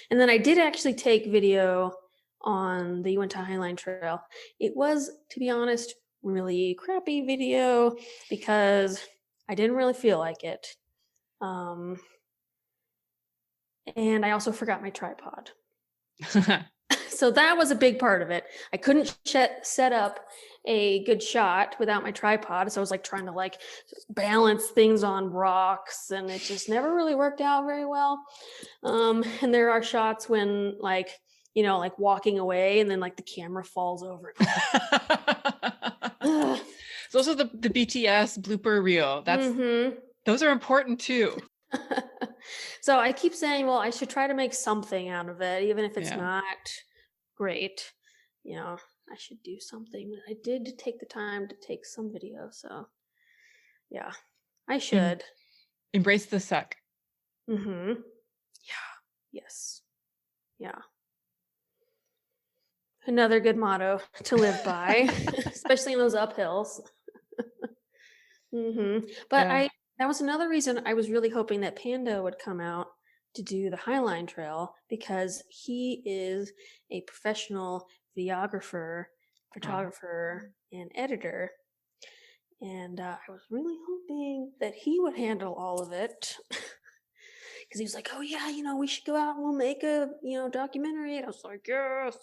then I did actually take video on the Uinta Highline Trail. It was, to be honest, really crappy video because I didn't really feel like it. And I also forgot my tripod. So that was a big part of it. I couldn't set up a good shot without my tripod. So I was like trying to like balance things on rocks, and it just never really worked out very well. And there are shots when like walking away and then like the camera falls over. It's also the BTS blooper reel. Those are important too. So I keep saying, well, I should try to make something out of it, even if it's not great. I should do something. I did take the time to take some video, so yeah, I should. Embrace the suck. Yeah. Yes. Yeah. Another good motto to live by, especially in those uphills. But that was another reason I was really hoping that Panda would come out to do the Highline Trail, because he is a professional videographer, photographer, and editor. And I was really hoping that he would handle all of it. Because he was like, oh yeah, we should go out and we'll make a, documentary. And I was like, yes.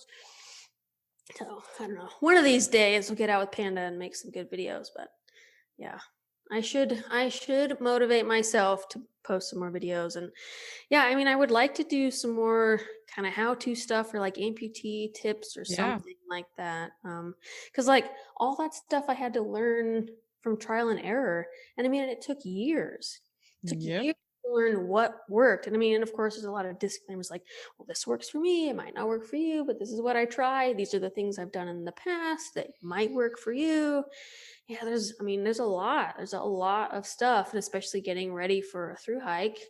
So I don't know. One of these days we'll get out with Panda and make some good videos. But yeah, I should motivate myself to post some more videos. And yeah, I would like to do some more kind of how-to stuff or like amputee tips or something like that. Because like all that stuff I had to learn from trial and error. And it took years. It took years to learn what worked. And of course, there's a lot of disclaimers like, well, this works for me. It might not work for you, but this is what I tried. These are the things I've done in the past that might work for you. Yeah, there's a lot of stuff, and especially getting ready for a thru hike.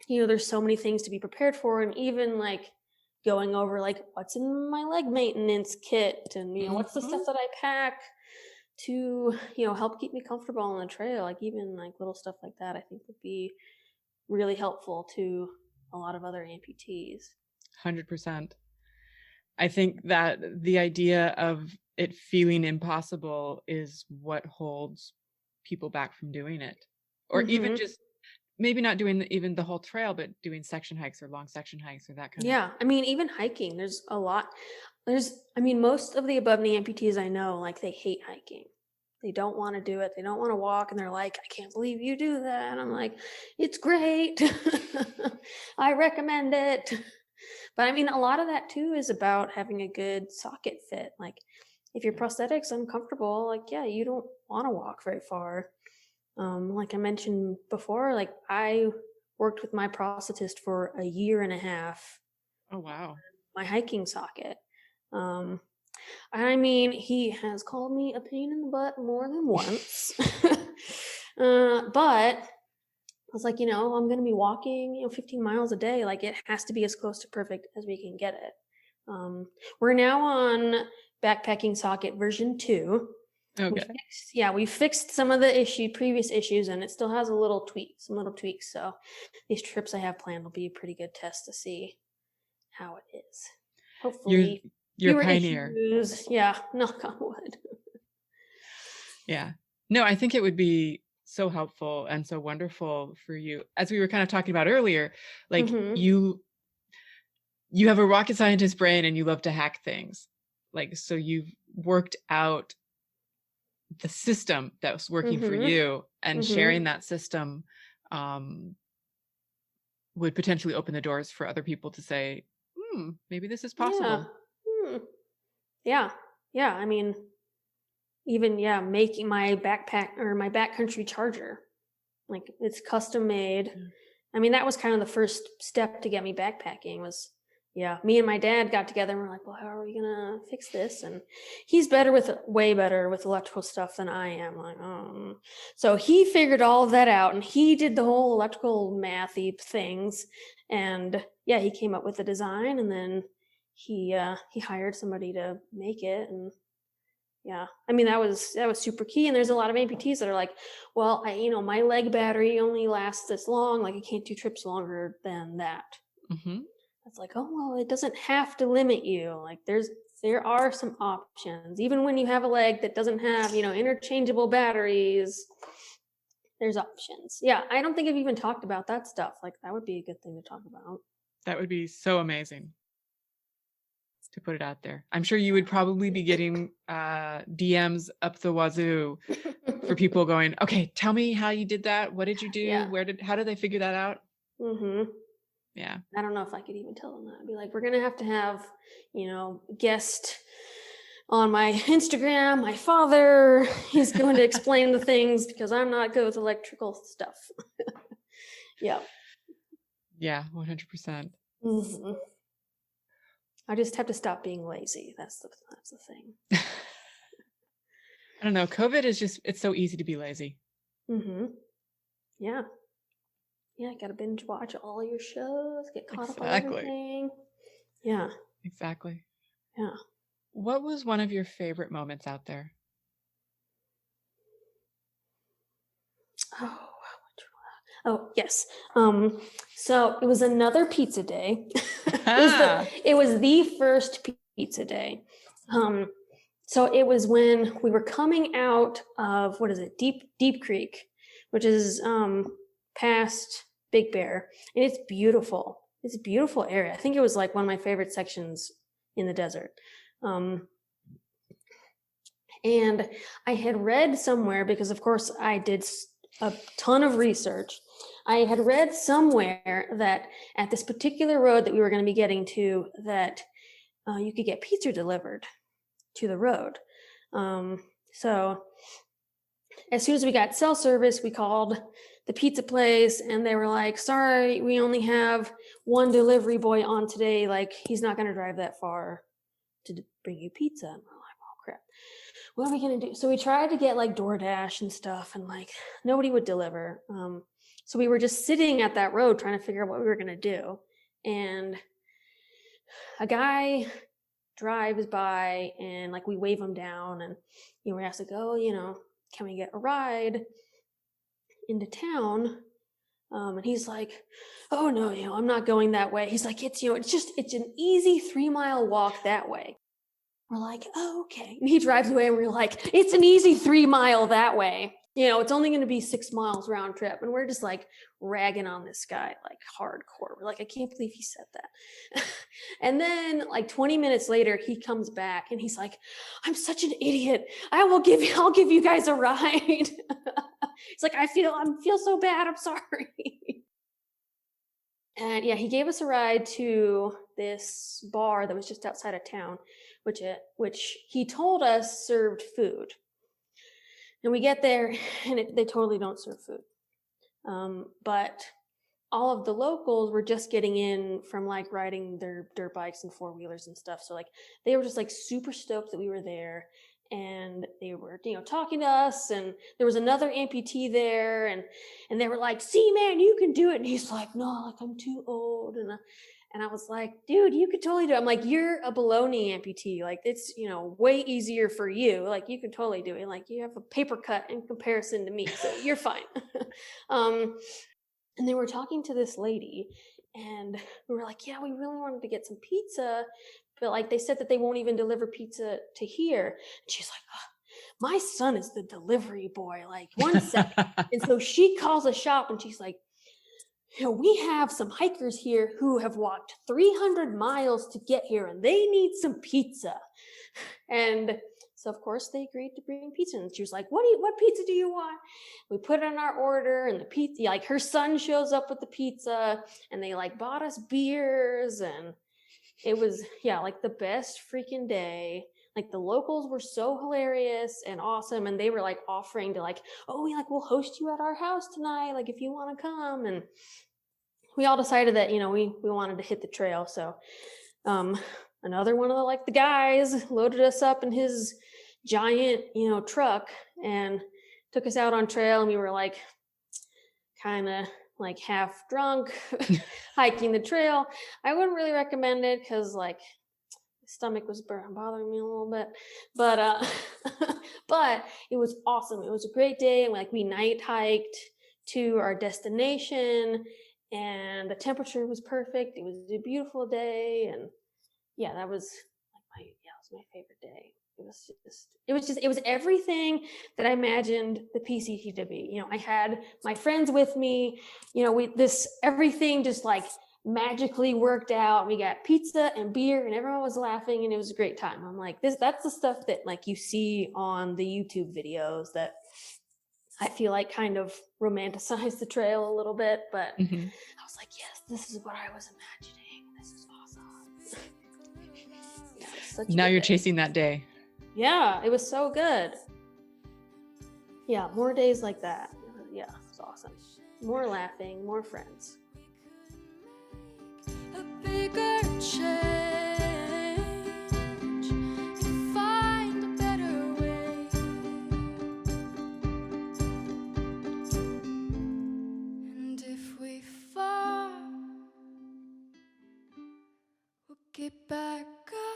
There's so many things to be prepared for, and even like going over like what's in my leg maintenance kit, and what's the stuff that I pack to help keep me comfortable on the trail. Like even like little stuff like that, I think would be really helpful to a lot of other amputees. 100%. I think that the idea of it feeling impossible is what holds people back from doing it, or even just maybe not doing even the whole trail, but doing section hikes or long section hikes or that kind of. Yeah. Even hiking, there's a lot. Most of the above knee amputees I know, like they hate hiking. They don't want to do it. They don't want to walk. And they're like, I can't believe you do that. And I'm like, it's great. I recommend it. But a lot of that too is about having a good socket fit. Like if your prosthetic's uncomfortable, like, yeah, you don't want to walk very far. Like I mentioned before, like I worked with my prosthetist for a year and a half. Oh, wow. My hiking socket. He has called me a pain in the butt more than once. But I was like, I'm going to be walking, 15 miles a day. Like it has to be as close to perfect as we can get it. We're now on backpacking socket version 2. Okay. We fixed some of the previous issues, and it still has some little tweaks. So these trips I have planned will be a pretty good test to see how it is. Hopefully, you're a pioneer. Issues. Yeah, knock on wood. Yeah. No, I think it would be so helpful and so wonderful for you. As we were kind of talking about earlier, like you have a rocket scientist brain and you love to hack things. Like, so you've worked out the system that was working for you, and sharing that system would potentially open the doors for other people to say, maybe this is possible. Yeah. Making my backpack or my backcountry charger, like it's custom made. That was kind of the first step to get me backpacking was, me and my dad got together and we're like, well, how are we going to fix this? And he's way better with electrical stuff than I am. Like, so he figured all of that out, and he did the whole electrical mathy things. And yeah, he came up with the design, and then he hired somebody to make it. And yeah, I mean, that was super key. And there's a lot of amputees that are like, well, my leg battery only lasts this long. Like, I can't do trips longer than that. Mm-hmm. It's like, oh, well, it doesn't have to limit you. Like, there are some options. Even when you have a leg that doesn't have, interchangeable batteries, there's options. Yeah, I don't think I've even talked about that stuff. Like, that would be a good thing to talk about. That would be so amazing to put it out there. I'm sure you would probably be getting DMs up the wazoo for people going, okay, tell me how you did that. What did you do? Yeah. How did they figure that out? Mm-hmm. Yeah. I don't know if I could even tell them that. I'd be like, we're going to have, guest on my Instagram. My father is going to explain the things because I'm not good with electrical stuff. Yeah. Yeah, 100%. Mm-hmm. I just have to stop being lazy. That's the thing. I don't know. COVID is it's so easy to be lazy. Mm-hmm. Yeah. Yeah, got to binge watch all your shows, get caught up on everything. Yeah. Exactly. Yeah. What was one of your favorite moments out there? Oh, yes. So it was another pizza day. It was the first pizza day. So it was when we were coming out of, Deep Creek, which is past Big Bear, and it's beautiful. It's a beautiful area. I think it was like one of my favorite sections in the desert. And I had read somewhere, because of course I did a ton of research. I had read somewhere that at this particular road that we were going to be getting to, that you could get pizza delivered to the road. So as soon as we got cell service, we called the pizza place, and they were like, sorry, we only have one delivery boy on today. Like, he's not going to drive that far to bring you pizza. And we're like, oh crap, what are we going to do? So we tried to get like DoorDash and stuff, and like nobody would deliver. So we were just sitting at that road trying to figure out what we were going to do. And a guy drives by, and like we wave him down, and we asked to go, can we get a ride into town? And he's like, oh no, I'm not going that way. He's like, it's an easy 3-mile walk that way. We're like, oh, okay. And he drives away, and we're like, it's an easy 3 mile that way. It's only going to be 6 miles round trip. And we're just like ragging on this guy, like hardcore. We're like, I can't believe he said that. And then like 20 minutes later, he comes back, and he's like, I'm such an idiot. I'll give you guys a ride. He's like, I feel so bad. I'm sorry. And yeah, he gave us a ride to this bar that was just outside of town, which he told us served food. And we get there, and they totally don't serve food. But all of the locals were just getting in from like riding their dirt bikes and 4-wheelers and stuff. So like they were just like super stoked that we were there, and they were, talking to us. And there was another amputee there, and they were like, see, man, you can do it. And he's like, no, like I'm too old. And I was like, dude, you could totally do it. I'm like, you're a baloney amputee. Like, it's, way easier for you. Like, you can totally do it. Like, you have a paper cut in comparison to me, so you're fine. And they were talking to this lady, and we were like, yeah, we really wanted to get some pizza, but like they said that they won't even deliver pizza to here. And she's like, oh, my son is the delivery boy. Like, one sec. And so she calls a shop, and she's like, we have some hikers here who have walked 300 miles to get here, and they need some pizza. And so of course they agreed to bring pizza. And she was like, what pizza do you want? We put in our order, and the pizza, like her son shows up with the pizza, and they like bought us beers, and it was, like the best freaking day. Like the locals were so hilarious and awesome, and they were like offering to like, oh, we'll host you at our house tonight, like if you want to come. And we all decided that, we wanted to hit the trail. So another one of the guys loaded us up in his giant, truck, and took us out on trail. And we were like kind of like half drunk, hiking the trail. I wouldn't really recommend it because like my stomach was bothering me a little bit, but but it was awesome. It was a great day. Like we night hiked to our destination, and the temperature was perfect. It was a beautiful day, and yeah, that was like it was my favorite day. It was everything that I imagined the PCT to be. You know, I had my friends with me. You know, everything just like magically worked out. We got pizza and beer, and everyone was laughing, and it was a great time. I'm like, that's the stuff that like you see on the YouTube videos that I feel like kind of romanticize the trail a little bit, but I was like, yes, this is what I was imagining. This is awesome. Now you're chasing that day. Yeah, it was so good. Yeah, more days like that. Yeah, it's awesome. More laughing, more friends. A bigger change to find a better way. And if we fall, we'll get back up.